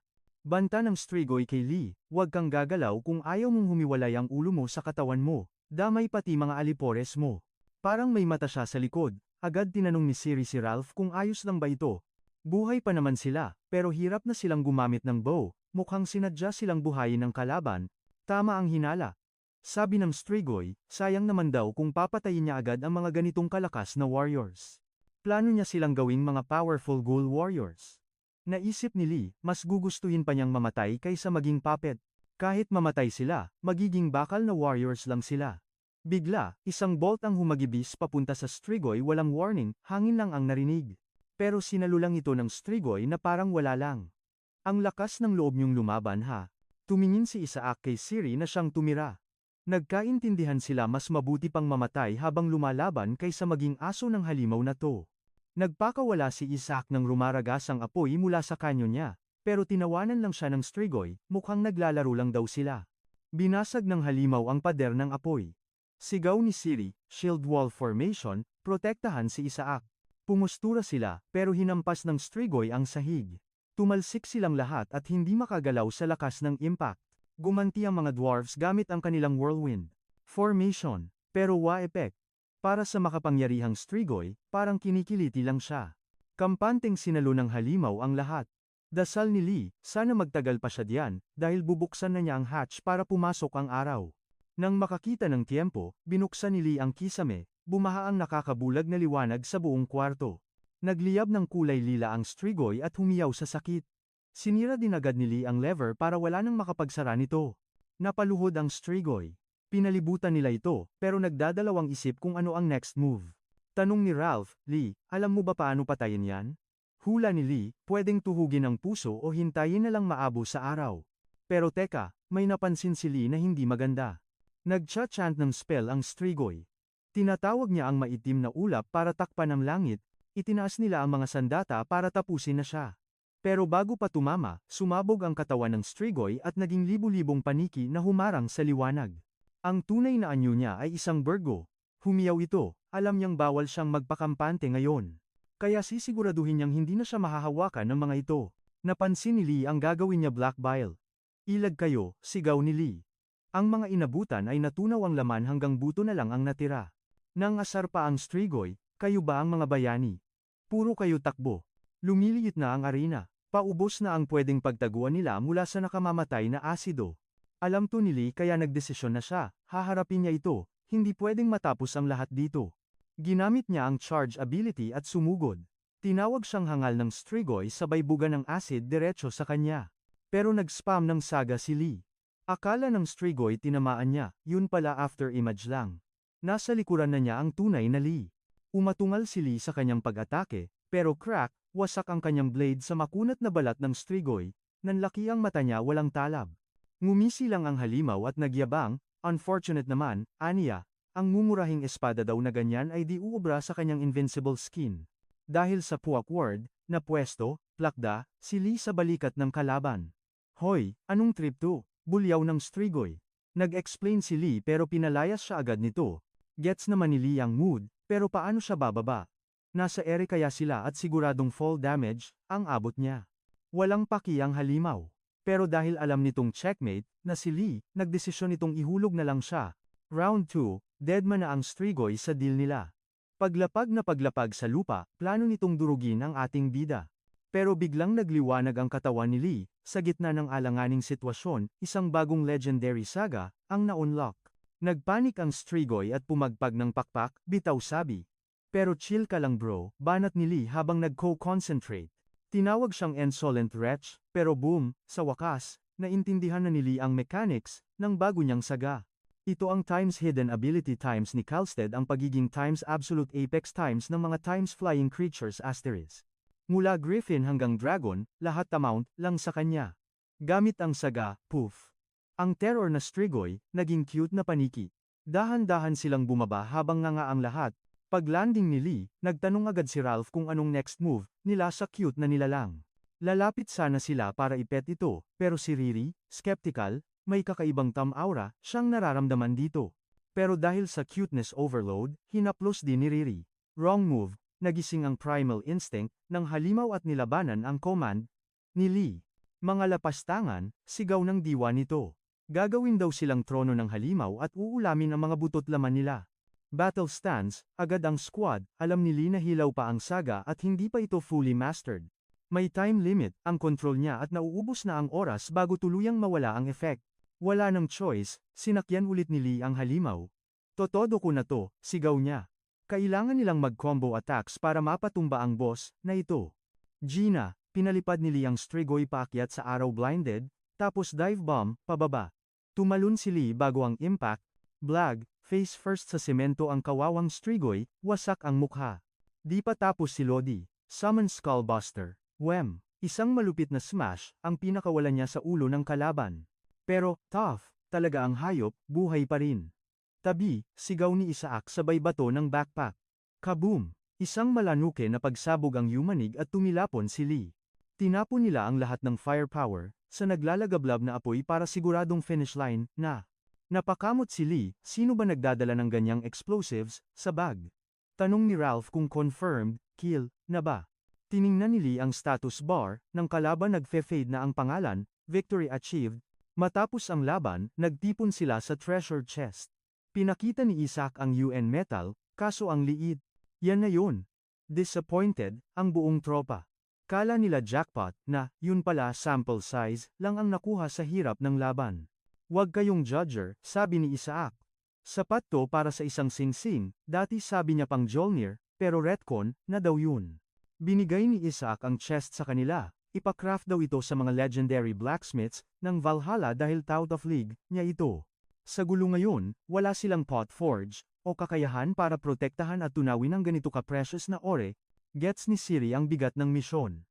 Speaker 1: Banta ng Strigoi kay Lee, huwag kang gagalaw kung ayaw mong humiwalay ang ulo mo sa katawan mo, damay pati mga alipores mo. Parang may mata siya sa likod, agad tinanong ni Siri si Ralph kung ayos lang ba ito. Buhay pa naman sila, pero hirap na silang gumamit ng bow, mukhang sinadya silang buhayin ng kalaban. Tama ang hinala. Sabi ng Strigoi, sayang naman daw kung papatayin niya agad ang mga ganitong kalakas na warriors. Plano niya silang gawing mga powerful ghoul warriors. Naisip ni Lee, mas gugustuhin pa niyang mamatay kaysa maging puppet. Kahit mamatay sila, magiging bakal na warriors lang sila. Bigla, isang bolt ang humagibis papunta sa Strigoi, walang warning, hangin lang ang narinig. Pero sinalulang ito ng Strigoi na parang wala lang. Ang lakas ng loob niyong lumaban ha. Tumingin si Isaac kay Siri na siyang tumira. Nagkaintindihan sila mas mabuti pang mamatay habang lumalaban kaysa maging aso ng halimaw na to. Nagpakawala si Isaac ng rumaragasang apoy mula sa kanyo niya, pero tinawanan lang siya ng Strigoi, mukhang naglalaro lang daw sila. Binasag ng halimaw ang pader ng apoy. Sigaw ni Siri, shield wall formation, protektahan si Isaac. Pumustura sila, pero hinampas ng Strigoi ang sahig. Tumalsik silang lahat at hindi makagalaw sa lakas ng impact. Gumanti ang mga dwarfs gamit ang kanilang whirlwind formation, pero wa effect. Para sa makapangyarihang Strigoi, parang kinikiliti lang siya. Kampanteng sinalo ng halimaw ang lahat. Dasal ni Lee, sana magtagal pa siya diyan, dahil bubuksan na niya ang hatch para pumasok ang araw. Nang makakita ng tiempo, binuksan ni Lee ang kisame, bumaha ang nakakabulag na liwanag sa buong kwarto. Nagliyab ng kulay lila ang Strigoi at humiyaw sa sakit. Sinira din agad ni Lee ang lever para wala nang makapagsara nito. Napaluhod ang Strigoi. Pinalibutan nila ito, pero nagdadalawang isip kung ano ang next move. Tanong ni Ralph, Lee, alam mo ba paano patayin yan? Hula ni Lee, pwedeng tuhugin ang puso o hintayin na lang maabo sa araw. Pero teka, may napansin si Lee na hindi maganda. Nagcha-chant ng spell ang Strigoi. Tinatawag niya ang maitim na ulap para takpan ang langit, itinaas nila ang mga sandata para tapusin na siya. Pero bago pa tumama, sumabog ang katawan ng Strigoi at naging libu-libong paniki na humarang sa liwanag. Ang tunay na anyo niya ay isang Virgo. Humiyaw ito, alam niyang bawal siyang magpakampante ngayon. Kaya sisiguraduhin niyang hindi na siya mahahawakan ng mga ito. Napansin ni Lee ang gagawin niya Black Bile. Ilag kayo, sigaw ni Lee. Ang mga inabutan ay natunaw ang laman hanggang buto na lang ang natira. Nang asar pa ang Strigoi, kayo ba ang mga bayani? Puro kayo takbo. Lumiliit na ang arena. Paubos na ang pwedeng pagtaguan nila mula sa nakamamatay na asido. Alam to ni Lee kaya nagdesisyon na siya, haharapin niya ito, hindi pwedeng matapos ang lahat dito. Ginamit niya ang charge ability at sumugod. Tinawag siyang hangal ng Strigoi sabay buga ng acid diretso sa kanya. Pero nag-spam ng saga si Lee. Akala ng Strigoi tinamaan niya, yun pala after image lang. Nasa likuran na niya ang tunay na Lee. Umatungal si Lee sa kanyang pag-atake, pero crack, wasak ang kanyang blade sa makunat na balat ng Strigoi, nanlaki ang mata niya walang talab. Ngumisi lang ang halimaw at nagyabang, unfortunate naman, aniya, ang mumurahing espada daw na ganyan ay di uubra sa kanyang invincible skin. Dahil sa puwak word, na pwesto, plakda, si Lee sa balikat ng kalaban. Hoy, anong trip to? Bulyaw ng Strigoi. Nag-explain si Lee pero pinalayas siya agad nito. Gets naman ni Lee ang mood, pero paano siya bababa? Nasa ere kaya sila at siguradong fall damage, ang abot niya. Walang paki ang halimaw. Pero dahil alam nitong checkmate, na si Lee, nagdesisyon itong ihulog na lang siya. Round 2, deadman na ang Strigoi sa deal nila. Paglapag na paglapag sa lupa, plano nitong durugin ang ating bida. Pero biglang nagliwanag ang katawan ni Lee, sa gitna ng alanganing sitwasyon, isang bagong legendary saga, ang na-unlock. Nagpanik ang Strigoi at pumagpag ng pakpak, bitaw sabi. Pero chill ka lang bro, banat ni Lee habang nagco-concentrate. Tinawag siyang insolent wretch, pero boom, sa wakas, naintindihan na ni Lee ang mechanics, ng bago niyang saga. Ito ang times hidden ability times ni Kalstead ang pagiging times absolute apex times ng mga times flying creatures asterisk. Mula griffin hanggang dragon, lahat amount lang sa kanya. Gamit ang saga, poof. Ang terror na Strigoi, naging cute na paniki. Dahan-dahan silang bumaba habang nga ang lahat. Pag-landing ni Lee, nagtanong agad si Ralph kung anong next move, nila sa cute na nilalang. Lalapit sana sila para ipet ito, pero si Riri, skeptical, may kakaibang aura, siyang nararamdaman dito. Pero dahil sa cuteness overload, hinaplos din ni Riri. Wrong move, nagising ang primal instinct, ng halimaw at nilabanan ang command ni Lee. Mga lapastangan, sigaw ng diwa nito. Gagawin daw silang trono ng halimaw at uulamin ang mga butot laman nila. Battle stance, agad ang squad, alam ni Lee na hilaw pa ang saga at hindi pa ito fully mastered. May time limit, ang control niya at nauubos na ang oras bago tuluyang mawala ang effect. Wala ng choice, sinakyan ulit ni Lee ang halimaw. Totodo ko na to, sigaw niya. Kailangan nilang mag-combo attacks para mapatumba ang boss na ito. Gina, pinalipad ni Lee ang Strigoi paakyat sa araw blinded, tapos dive bomb, pababa. Tumalon si Lee bago ang impact, blag, face first sa semento ang kawawang Strigoi, wasak ang mukha. Di pa tapos si Lodi, summon Skullbuster, wham, isang malupit na smash, ang pinakawalan niya sa ulo ng kalaban. Pero, tough, talaga ang hayop, buhay pa rin. Tabi, sigaw ni Isaac sabay bato ng backpack. Kaboom! Isang malanuke na pagsabog ang yumanig at tumilapon si Lee. Tinapon nila ang lahat ng firepower, sa naglalagablab na apoy para siguradong finish line, na. Napakamot si Lee, sino ba nagdadala ng ganyang explosives, sa bag? Tanong ni Ralph kung confirmed, kill, na ba? Tiningnan ni Lee ang status bar, ng kalaban nagfe-fade na ang pangalan, victory achieved. Matapos ang laban, nagtipon sila sa treasure chest. Pinakita ni Isaac ang UN metal, kaso ang liit. Yan na yun. Disappointed, ang buong tropa. Kala nila jackpot, na, yun pala sample size, lang ang nakuha sa hirap ng laban. Huwag kayong judger, sabi ni Isaac. Sapat to para sa isang singsing, dati sabi niya pang Jolnir, pero retcon, na daw yun. Binigay ni Isaac ang chest sa kanila, ipacraft daw ito sa mga legendary blacksmiths, ng Valhalla dahil out of league, niya ito. Sa gulo ngayon, wala silang pot forge, o kakayahan para protektahan at tunawin ang ganito ka-precious na ore, gets ni Siri ang bigat ng misyon.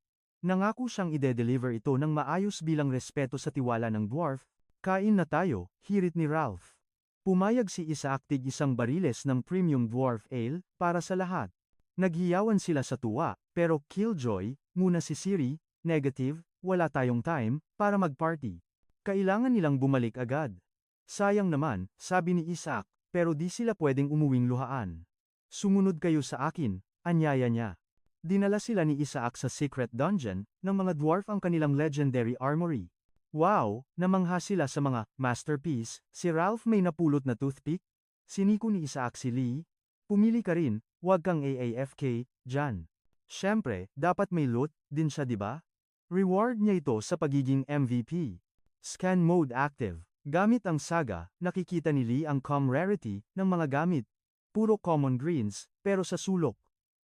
Speaker 1: Nangako siyang ide-deliver ito ng maayos bilang respeto sa tiwala ng dwarf, kain na tayo, hirit ni Ralph. Pumayag si Isaac tig isang bariles ng premium dwarf ale, para sa lahat. Naghiyawan sila sa tuwa, pero killjoy, muna si Siri, negative, wala tayong time, para mag-party. Kailangan nilang bumalik agad. Sayang naman, sabi ni Isaac, pero di sila pwedeng umuwing luhaan. Sumunod kayo sa akin, anyaya niya. Dinala sila ni Isaac sa secret dungeon, ng mga dwarf ang kanilang legendary armory. Wow, namangha sila sa mga masterpiece, si Ralph may napulot na toothpick? Siniko ni Isaac si Lee. Pumili ka rin, wag kang AAFK, dyan. Siyempre, dapat may loot, din siya diba? Reward niya ito sa pagiging MVP. Scan mode active. Gamit ang saga, nakikita ni Lee ang comm rarity ng mga gamit. Puro common greens, pero sa sulok.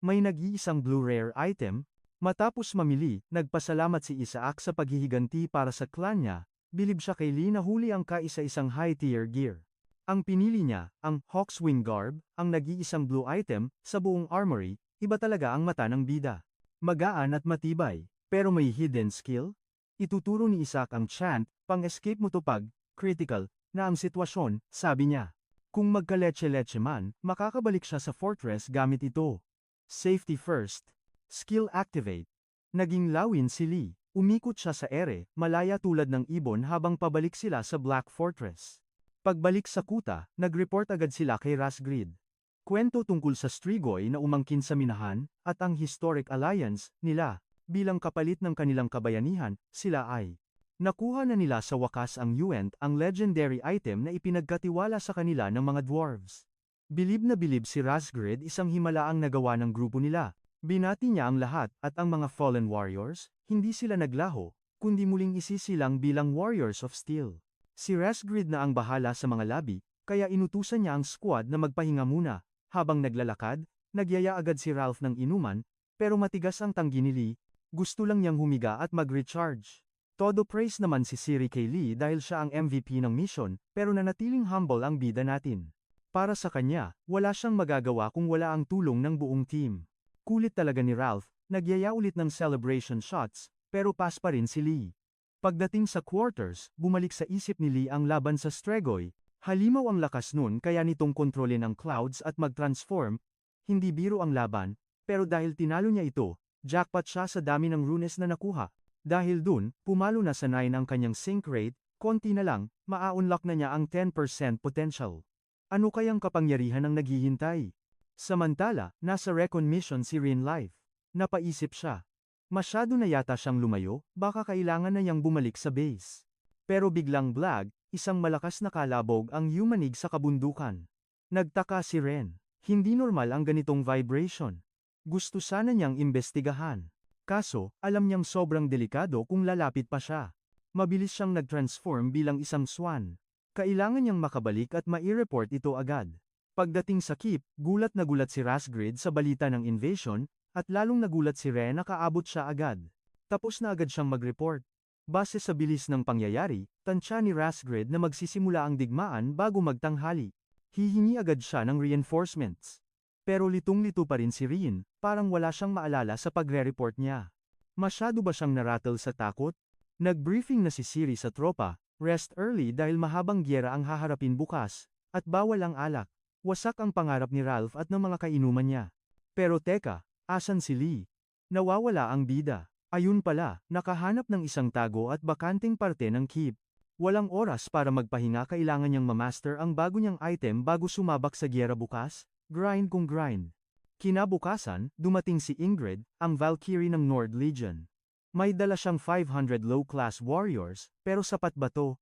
Speaker 1: May nag-iisang blue rare item. Matapos mamili, nagpasalamat si Isaac sa paghihiganti para sa clan niya. Bilib siya kay Lee na huli ang kaisa-isang high-tier gear. Ang pinili niya, ang Hawkswing Garb, ang nag-iisang blue item, sa buong armory, iba talaga ang mata ng bida. Magaan at matibay, pero may hidden skill? Ituturo ni Isaac ang chant, pang-escape mo to pag critical, na ang sitwasyon, sabi niya. Kung magka-leche-leche man, makakabalik siya sa fortress gamit ito. Safety first. Skill activate. Naging lawin si Lee. Umikot siya sa ere, malaya tulad ng ibon habang pabalik sila sa Black Fortress. Pagbalik sa kuta, nag-report agad sila kay Rasgrid. Kwento tungkol sa Strigoi na umangkin sa minahan, at ang historic alliance nila. Bilang kapalit ng kanilang kabayanihan, sila ay nakuha na nila sa wakas ang Uent, ang legendary item na ipinagkatiwala sa kanila ng mga dwarves. Bilib na bilib si Rasgrid isang himalaang nagawa ng grupo nila. Binati niya ang lahat, at ang mga fallen warriors, hindi sila naglaho, kundi muling isisilang bilang Warriors of Steel. Si Rasgrid na ang bahala sa mga labi, kaya inutusan niya ang squad na magpahinga muna. Habang naglalakad, nagyaya agad si Ralph ng inuman, pero matigas ang tanggi ni Lee, gusto lang niyang humiga at mag-recharge. Todo praise naman si Siri kay Lee dahil siya ang MVP ng mission, pero nanatiling humble ang bida natin. Para sa kanya, wala siyang magagawa kung wala ang tulong ng buong team. Kulit talaga ni Ralph, nagyaya ulit ng celebration shots, pero pass pa rin si Lee. Pagdating sa quarters, bumalik sa isip ni Lee ang laban sa Strigoi. Halimaw ang lakas nun kaya nitong kontrolin ang clouds at mag-transform. Hindi biro ang laban, pero dahil tinalo niya ito, jackpot siya sa dami ng runes na nakuha. Dahil dun, pumalo na sa 9 ang kanyang sync rate, konti na lang, maa-unlock na niya ang 10% potential. Ano kayang kapangyarihan ang naghihintay? Samantala, nasa recon mission si Rin Life. Napaisip siya. Masyado na yata siyang lumayo, baka kailangan na niyang bumalik sa base. Pero biglang blag, isang malakas na kalabog ang yumanig sa kabundukan. Nagtaka si Ren. Hindi normal ang ganitong vibration. Gusto sana niyang imbestigahan. Kaso, alam niyang sobrang delikado kung lalapit pa siya. Mabilis siyang nag-transform bilang isang swan. Kailangan niyang makabalik at mai-report ito agad. Pagdating sa keep, gulat na gulat si Rasgrid sa balita ng invasion, at lalong nagulat si Ren na kaabot siya agad. Tapos na agad siyang mag-report. Base sa bilis ng pangyayari, tansya ni Rasgrid na magsisimula ang digmaan bago magtanghali. Hihingi agad siya ng reinforcements. Pero litong-lito pa rin si Rin, parang wala siyang maalala sa pagre-report niya. Masyado ba siyang narattle sa takot? Nag-briefing na si Siri sa tropa, rest early dahil mahabang gyera ang haharapin bukas, at bawal ang alak. Wasak ang pangarap ni Ralph at ng mga kainuman niya. Pero teka, asan si Lee? Nawawala ang bida. Ayun pala, nakahanap ng isang tago at bakanting parte ng keep. Walang oras para magpahinga, kailangan niyang mamaster ang bago niyang item bago sumabak sa gyera bukas. Grind kung grind. Kinabukasan, dumating si Ingrid, ang Valkyrie ng Nord Legion. May dala siyang 500 low-class warriors, pero sapat ba to?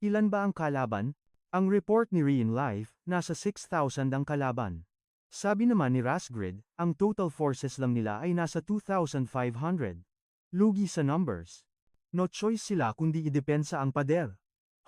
Speaker 1: Ilan ba ang kalaban? Ang report ni Rin Life, nasa 6,000 ang kalaban. Sabi naman ni Rasgrid, ang total forces lang nila ay nasa 2,500. Lugi sa numbers. No choice sila kundi idepensa ang pader.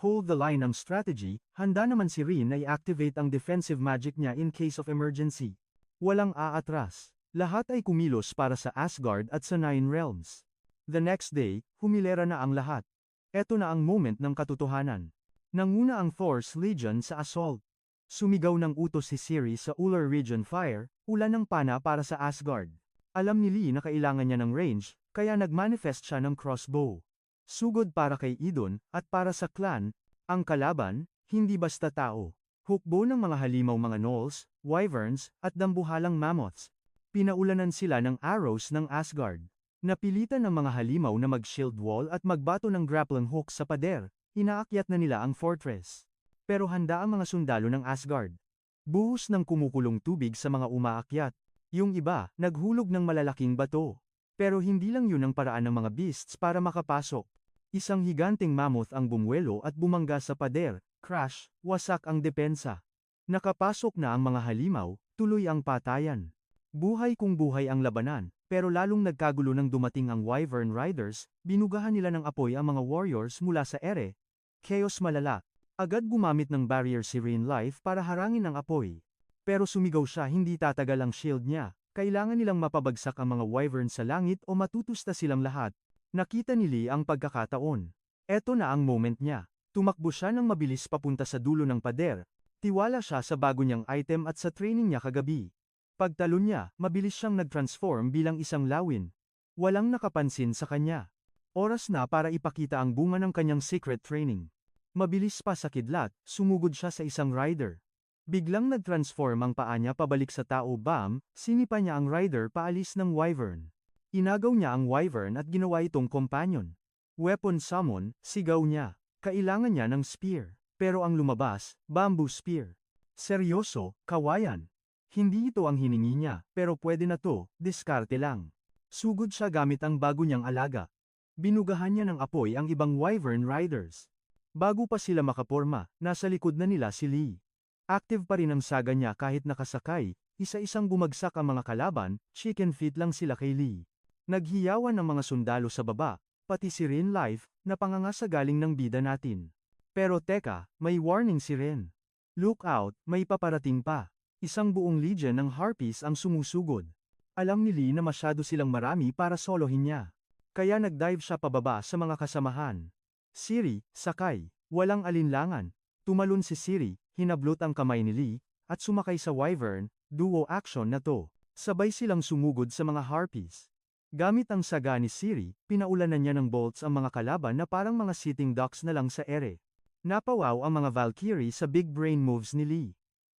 Speaker 1: Hold the line ang strategy, handa naman si Rin na i-activate ang defensive magic niya in case of emergency. Walang aatras. Lahat ay kumilos para sa Asgard at sa Nine Realms. The next day, humilera na ang lahat. Eto na ang moment ng katotohanan. Nanguna ang Thor's Legion sa assault. Sumigaw ng utos si Siri sa Uller Region Fire, ulan ng pana para sa Asgard. Alam ni Lee na kailangan niya ng range, kaya nagmanifest siya ng crossbow. Sugod para kay Idun, at para sa clan, ang kalaban, hindi basta tao. Hukbo ng mga halimaw, mga gnolls, wyverns, at dambuhalang mammoths. Pinaulanan sila ng arrows ng Asgard. Napilitan ng mga halimaw na mag-shield wall at magbato ng grappling hook sa pader. Inaakyat na nila ang fortress. Pero handa ang mga sundalo ng Asgard. Buhos ng kumukulong tubig sa mga umaakyat. Yung iba, naghulog ng malalaking bato. Pero hindi lang yun ang paraan ng mga beasts para makapasok. Isang higanting mammoth ang bumwelo at bumangga sa pader. Crash, wasak ang depensa. Nakapasok na ang mga halimaw, tuloy ang patayan. Buhay kung buhay ang labanan. Pero lalong nagkagulo nang dumating ang Wyvern Riders, binugahan nila ng apoy ang mga warriors mula sa ere. Chaos malala. Agad gumamit ng barrier si Rin Life para harangin ang apoy. Pero sumigaw siya, hindi tatagal ang shield niya. Kailangan nilang mapabagsak ang mga wyvern sa langit o matutusta silang lahat. Nakita ni Lee ang pagkakataon. Eto na ang moment niya. Tumakbo siya ng mabilis papunta sa dulo ng pader. Tiwala siya sa bago niyang item at sa training niya kagabi. Pagtalon niya, mabilis siyang nag-transform bilang isang lawin. Walang nakapansin sa kanya. Oras na para ipakita ang bunga ng kanyang secret training. Mabilis pa sa kidlat, sumugod siya sa isang rider. Biglang nag-transform ang paa niya pabalik sa tao, bam, sinipa niya ang rider paalis ng wyvern. Inagaw niya ang wyvern at ginawa itong companion. Weapon summon, sigaw niya. Kailangan niya ng spear. Pero ang lumabas, bamboo spear. Seryoso, kawayan. Hindi ito ang hiningi niya, pero pwede na to, diskarte lang. Sugod siya gamit ang bago niyang alaga. Binugahan niya ng apoy ang ibang wyvern riders. Bago pa sila makaporma, nasa likod na nila si Lee. Active pa rin ang saga niya kahit nakasakay, isa-isang bumagsak ang mga kalaban, chicken feet lang sila kay Lee. Naghiyawan ang mga sundalo sa baba, pati si Rin Life, na pangangasa galing ng bida natin. Pero teka, may warning si Ren. Look out, may paparating pa. Isang buong legion ng Harpies ang sumusugod. Alam ni Lee na masyado silang marami para solohin niya. Kaya nag-dive siya pababa sa mga kasamahan. Siri, sakay. Walang alinlangan. Tumalon si Siri, hinablot ang kamay ni Lee, at sumakay sa wyvern, duo action na to. Sabay silang sumugod sa mga Harpies. Gamit ang saga ni Siri, pinaulanan niya ng bolts ang mga kalaban na parang mga sitting ducks na lang sa ere. Napawaw ang mga Valkyrie sa big brain moves ni Lee.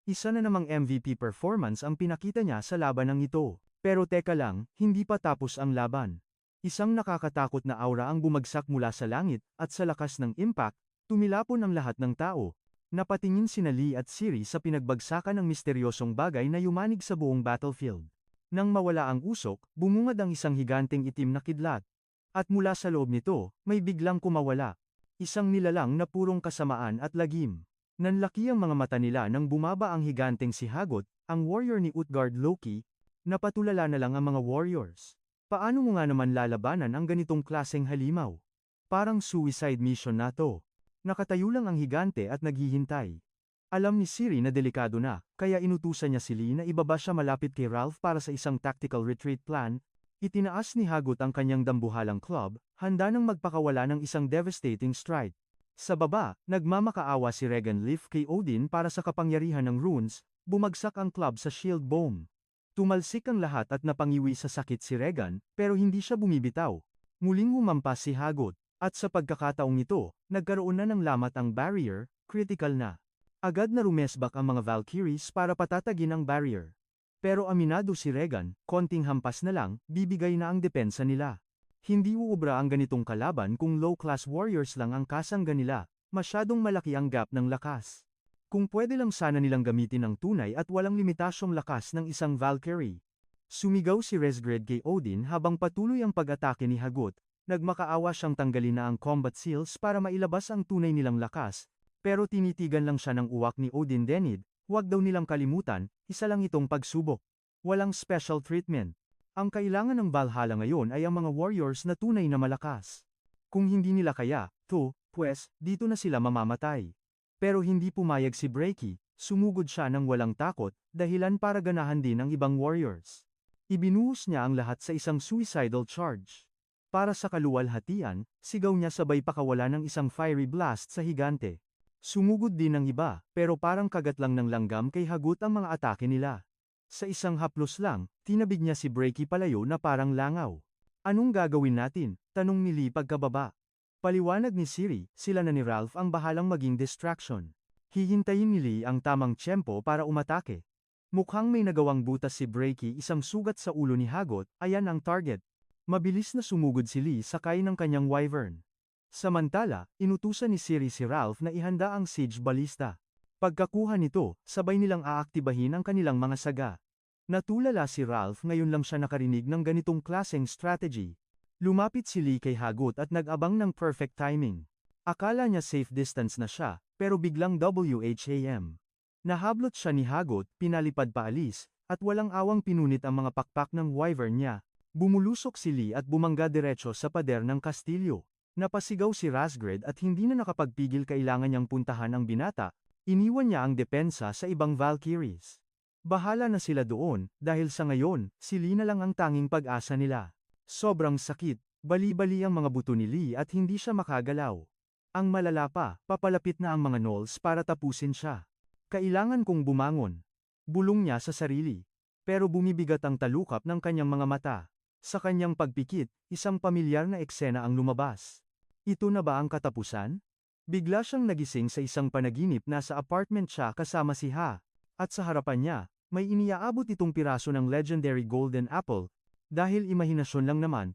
Speaker 1: Isa na namang MVP performance ang pinakita niya sa labanang ito. Pero teka lang, hindi pa tapos ang laban. Isang nakakatakot na aura ang bumagsak mula sa langit, at sa lakas ng impact, tumilapon ang lahat ng tao. Napatingin sina Lee at Siri sa pinagbagsakan ng misteryosong bagay na yumanig sa buong battlefield. Nang mawala ang usok, bumungad ang isang higanteng itim na kidlat. At mula sa loob nito, may biglang kumawala. Isang nilalang na purong kasamaan at lagim. Nanlaki ang mga mata nila nang bumaba ang higanteng si Hagot, ang warrior ni Utgard Loki. Napatulala na lang ang mga warriors. Paano mo nga naman lalabanan ang ganitong klaseng halimaw? Parang suicide mission na to. Nakatayo lang ang higante at naghihintay. Alam ni Siri na delikado na, kaya inutusan niya si Lee na ibaba siya malapit kay Ralph para sa isang tactical retreat plan. Itinaas ni Hagot ang kanyang dambuhalang club, handa nang magpakawala ng isang devastating strike. Sa baba, nagmamakaawa si Regan Leaf kay Odin para sa kapangyarihan ng runes, bumagsak ang club sa shield bomb. Tumalsik ang lahat at napangiwi sa sakit si Regan, pero hindi siya bumibitaw. Muling humampas si Hagot. At sa pagkakataong ito, nagkaroon na ng lamat ang barrier, critical na. Agad na rumesbak ang mga Valkyries para patatagin ang barrier. Pero aminado si Regan, konting hampas na lang, bibigay na ang depensa nila. Hindi uubra ang ganitong kalaban kung low-class warriors lang ang kasangga nila, masyadong malaki ang gap ng lakas. Kung pwede lang sana nilang gamitin ang tunay at walang limitasyong lakas ng isang Valkyrie. Sumigaw si Resgred kay Odin habang patuloy ang pag-atake ni Hagot. Nagmakaawa siyang tanggalin na ang combat seals para mailabas ang tunay nilang lakas, pero tinitigan lang siya ng uwak ni Odin Denid, huwag daw nilang kalimutan, isa lang itong pagsubok. Walang special treatment. Ang kailangan ng Valhalla ngayon ay ang mga warriors na tunay na malakas. Kung hindi nila kaya, pues, dito na sila mamamatay. Pero hindi pumayag si Breaky, sumugod siya ng walang takot, dahilan para ganahan din ang ibang warriors. Ibinuhos niya ang lahat sa isang suicidal charge. Para sa kaluwalhatian, sigaw niya sabay pakawala ng isang fiery blast sa higante. Sumugod din ang iba, pero parang kagat lang ng langgam kay Hagot ang mga atake nila. Sa isang haplos lang, tinabig niya si Breaky palayo na parang langaw. Anong gagawin natin? Tanong ni Lee pagkababa. Paliwanag ni Siri, sila na ni Ralph ang bahalang maging distraction. Hihintayin ni Lee ang tamang tiyempo para umatake. Mukhang may nagawang butas si Breaky, isang sugat sa ulo ni Hagot, ayan ang target. Mabilis na sumugod si Lee sakay ng kanyang wyvern. Samantala, inutusan ni Siri si Ralph na ihanda ang siege ballista. Pagkakuha nito, sabay nilang aaktibahin ang kanilang mga saga. Natulala si Ralph, ngayon lang siya nakarinig ng ganitong klaseng strategy. Lumapit si Lee kay Hagot at nag-abang ng perfect timing. Akala niya safe distance na siya, pero biglang WHAM. Nahablot siya ni Hagot, pinalipad paalis, at walang awang pinunit ang mga pakpak ng wyvern niya. Bumulusok si Lee at bumangga diretso sa pader ng kastilyo. Napasigaw si Rasgred at hindi na nakapagpigil, kailangan niyang puntahan ang binata, iniwan niya ang depensa sa ibang Valkyries. Bahala na sila doon, dahil sa ngayon, si Lee na lang ang tanging pag-asa nila. Sobrang sakit, bali-bali ang mga buto ni Lee at hindi siya makagalaw. Ang malala pa, papalapit na ang mga gnolls para tapusin siya. Kailangan kong bumangon. Bulong niya sa sarili. Pero bumibigat ang talukap ng kanyang mga mata. Sa kanyang pagpikit, isang pamilyar na eksena ang lumabas. Ito na ba ang katapusan? Bigla siyang nagising sa isang panaginip na sa apartment siya kasama si Ha. At sa harapan niya, may iniaabot itong piraso ng legendary golden apple. Dahil imahinasyon lang naman,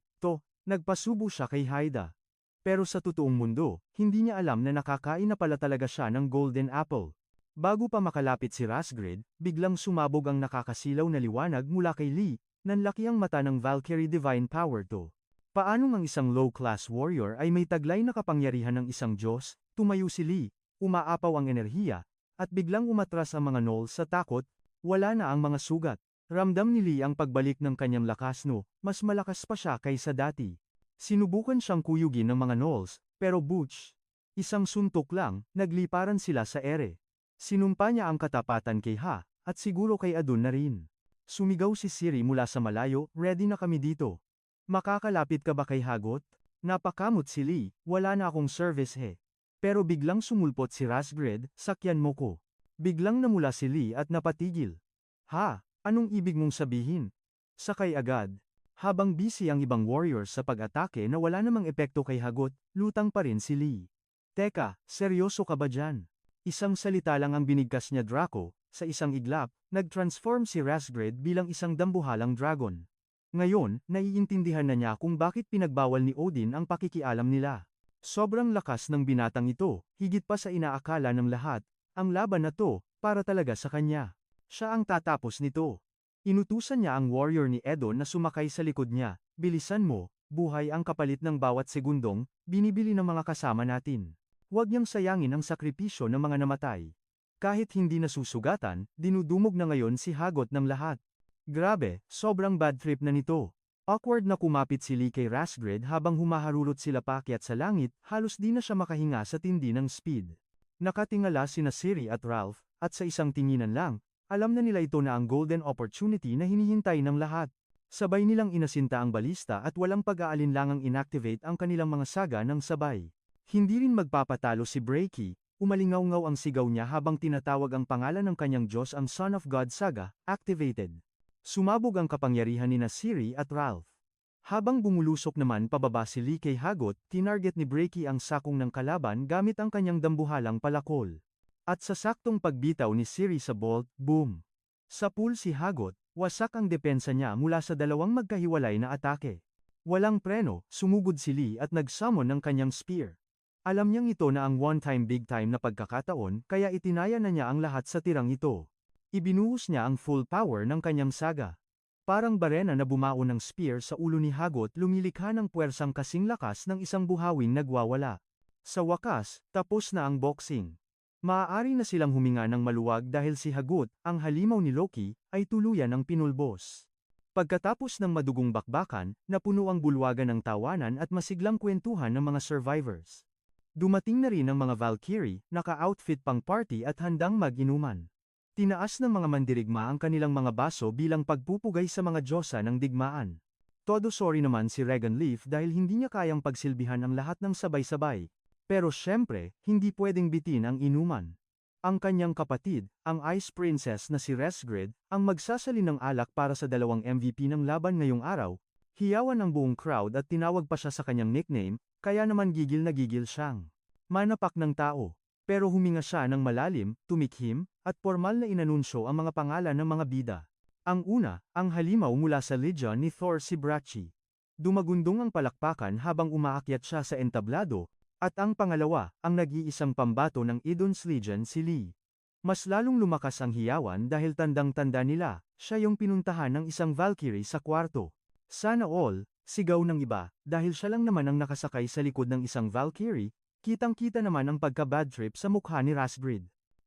Speaker 1: nagpasubo siya kay Haida. Pero sa totoong mundo, hindi niya alam na nakakain na pala talaga siya ng golden apple. Bago pa makalapit si Rasgred, biglang sumabog ang nakakasilaw na liwanag mula kay Lee. Nanlaki ang mata ng Valkyrie Divine Power to. Paano ang isang low-class warrior ay may taglay na kapangyarihan ng isang Diyos? Tumayo si Lee, umaapaw ang enerhiya, at biglang umatras ang mga gnolls sa takot, wala na ang mga sugat. Ramdam ni Lee ang pagbalik ng kanyang lakas, mas malakas pa siya kaysa dati. Sinubukan siyang kuyugin ng mga gnolls, pero butch. Isang suntok lang, nagliparan sila sa ere. Sinumpa niya ang katapatan kay Ha, at siguro kay Adun na rin. Sumigaw si Siri mula sa malayo, ready na kami dito. Makakalapit ka ba kay Hagot? Napakamot si Lee, wala na akong service Pero biglang sumulpot si Rasgred, sakyan mo ko. Biglang namula si Lee at napatigil. Ha, anong ibig mong sabihin? Sakay agad. Habang busy ang ibang warriors sa pag-atake na wala namang epekto kay Hagot, lutang pa rin si Lee. Teka, seryoso ka ba dyan? Isang salita lang ang binigkas niya, Draco. Sa isang iglap, nag-transform si Rasgred bilang isang dambuhalang dragon. Ngayon, naiintindihan na niya kung bakit pinagbawal ni Odin ang pakikialam nila. Sobrang lakas ng binatang ito, higit pa sa inaakala ng lahat, ang laban na to, para talaga sa kanya. Siya ang tatapos nito. Inutusan niya ang warrior ni Edo na sumakay sa likod niya, bilisan mo, buhay ang kapalit ng bawat segundong, binibili ng mga kasama natin. Huwag niyang sayangin ang sakripisyo ng mga namatay. Kahit hindi nasusugatan, dinudumog na ngayon si Hagot ng lahat. Grabe, sobrang bad trip na nito. Awkward na kumapit si Lee kay Rasgrid habang humaharurot sila paakyat sa langit, halos di na siya makahinga sa tindi ng speed. Nakatingala sina Siri at Ralph, at sa isang tinginan lang, alam na nila ito na ang golden opportunity na hinihintay ng lahat. Sabay nilang inasinta ang balista at walang pag-aalinlangang inactivate ang kanilang mga saga ng sabay. Hindi rin magpapatalo si Breaky, umalingaw-ngaw ang sigaw niya habang tinatawag ang pangalan ng kanyang Diyos ang Son of God saga, activated. Sumabog ang kapangyarihan ni Siri at Ralph. Habang bumulusok naman pababa si Lee kay Hagot, tinarget ni Breaky ang sakong ng kalaban gamit ang kanyang dambuhalang palakol. At sa saktong pagbitaw ni Siri sa bolt, boom! Sa pool si Hagot, wasak ang depensa niya mula sa dalawang magkahiwalay na atake. Walang preno, sumugod si Lee at nag-summon ng kanyang spear. Alam niyang ito na ang one-time big-time na pagkakataon kaya itinaya na niya ang lahat sa tirang ito. Ibinuhos niya ang full power ng kanyang saga. Parang barena na bumaon ng spear sa ulo ni Hagot lumilikha ng puwersang kasing lakas ng isang buhawing nagwawala. Sa wakas, tapos na ang boxing. Maaari na silang huminga ng maluwag dahil si Hagot, ang halimaw ni Loki, ay tuluyan ng pinulbos. Pagkatapos ng madugong bakbakan, napuno ang bulwagan ng tawanan at masiglang kwentuhan ng mga survivors. Dumating na rin ang mga Valkyrie, naka-outfit pang party at handang mag-inuman. Tinaas ng mga mandirigma ang kanilang mga baso bilang pagpupugay sa mga diyosa ng digmaan. Todo sorry naman si Regan Leaf dahil hindi niya kayang pagsilbihan ang lahat ng sabay-sabay. Pero syempre, hindi pwedeng bitin ang inuman. Ang kanyang kapatid, ang Ice Princess na si Resgrid, ang magsasalin ng alak para sa dalawang MVP ng laban ngayong araw, hiyawan ang buong crowd at tinawag pa siya sa kanyang nickname, kaya naman gigil na gigil siyang manapak ng tao. Pero huminga siya ng malalim, tumikhim, at formal na inanunsyo ang mga pangalan ng mga bida. Ang una, ang halimaw mula sa Legion ni Thor si Brachi. Dumagundong ang palakpakan habang umaakyat siya sa entablado, at ang pangalawa, ang nag-iisang pambato ng Idun's Legion si Lee. Mas lalong lumakas ang hiyawan dahil tandang-tanda nila, siya yung pinuntahan ng isang Valkyrie sa kwarto. Sana all, sigaw ng iba, dahil siya lang naman ang nakasakay sa likod ng isang Valkyrie, kitang-kita naman ang pagka-bad trip sa mukha ni Rasgrid.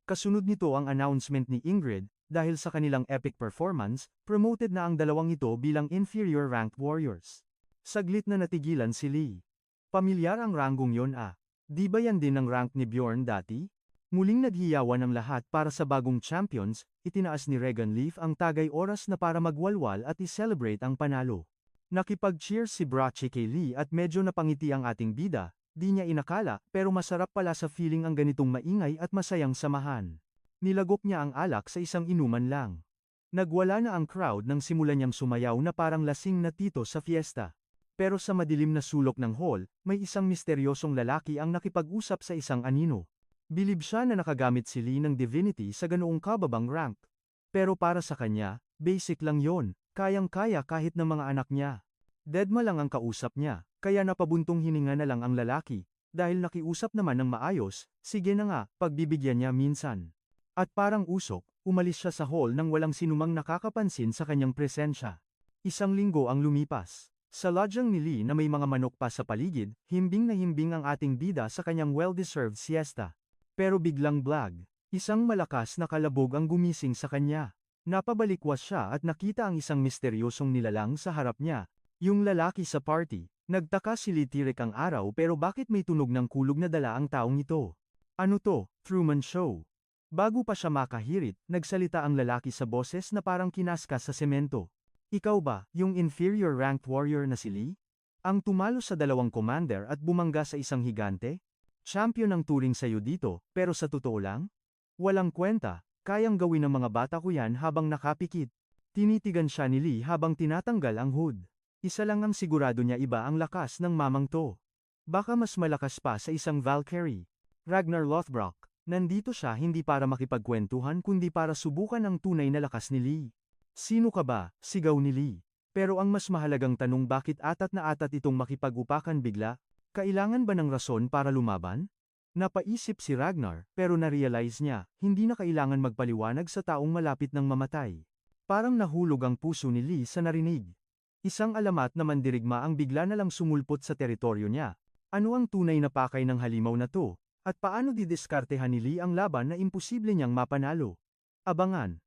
Speaker 1: Kasunod nito ang announcement ni Ingrid, dahil sa kanilang epic performance, promoted na ang dalawang ito bilang inferior ranked warriors. Saglit na natigilan si Lee. Pamilyar ang ranggong yon ah. Di ba yan din ang rank ni Bjorn dati? Muling naghiyawan ang lahat para sa bagong champions, itinaas ni Regan Leaf ang tagay oras na para magwalwal at i-celebrate ang panalo. Nakipag-cheers si Brachi kay Lee at medyo napangiti ang ating bida. Di niya inakala, pero masarap pala sa feeling ang ganitong maingay at masayang samahan. Nilagok niya ang alak sa isang inuman lang. Nagwala na ang crowd nang simulan niyang sumayaw na parang lasing na tito sa fiesta. Pero sa madilim na sulok ng hall, may isang misteryosong lalaki ang nakipag-usap sa isang anino. Bilib siya na nakagamit si Lee ng divinity sa ganoong kababang rank. Pero para sa kanya, basic lang yon, kayang-kaya kahit ng mga anak niya. Deadma lang ang kausap niya. Kaya napabuntong hininga na lang ang lalaki, dahil nakiusap naman ng maayos, sige na nga, pagbibigyan niya minsan. At parang usok, umalis siya sa hall nang walang sinumang nakakapansin sa kanyang presensya. Isang linggo ang lumipas. Sa lodyang ni Lee na may mga manok pa sa paligid, himbing na himbing ang ating bida sa kanyang well-deserved siesta. Pero biglang blag, isang malakas na kalabog ang gumising sa kanya. Napabalikwas siya at nakita ang isang misteryosong nilalang sa harap niya, yung lalaki sa party. Nagtaka si Lee tirik ang araw pero bakit may tunog ng kulog na dala ang taong ito? Ano to, Truman Show? Bago pa siya makahirit, nagsalita ang lalaki sa boses na parang kinaskas sa semento. Ikaw ba, yung inferior ranked warrior na si Lee? Ang tumalo sa dalawang commander at bumangga sa isang higante? Champion ang turing sa'yo dito, pero sa totoo lang? Walang kwenta, kayang gawin ng mga bata ko yan habang nakapikit. Tinitigan siya ni Lee habang tinatanggal ang hood. Isa lang ang sigurado niya iba ang lakas ng mamang to. Baka mas malakas pa sa isang Valkyrie. Ragnar Lothbrok, nandito siya hindi para makipagkwentuhan kundi para subukan ang tunay na lakas ni Lee. Sino ka ba? Sigaw ni Lee. Pero ang mas mahalagang tanong bakit atat na atat itong makipag-upakan bigla? Kailangan ba ng rason para lumaban? Napaisip si Ragnar, pero na-realize niya, hindi na kailangan magpaliwanag sa taong malapit ng mamatay. Parang nahulog ang puso ni Lee sa narinig. Isang alamat na mandirigma ang bigla na lang sumulpot sa teritoryo niya. Ano ang tunay na pakay ng halimaw na to? At paano didiskartehan ni Lee ang laban na imposible niyang mapanalo? Abangan.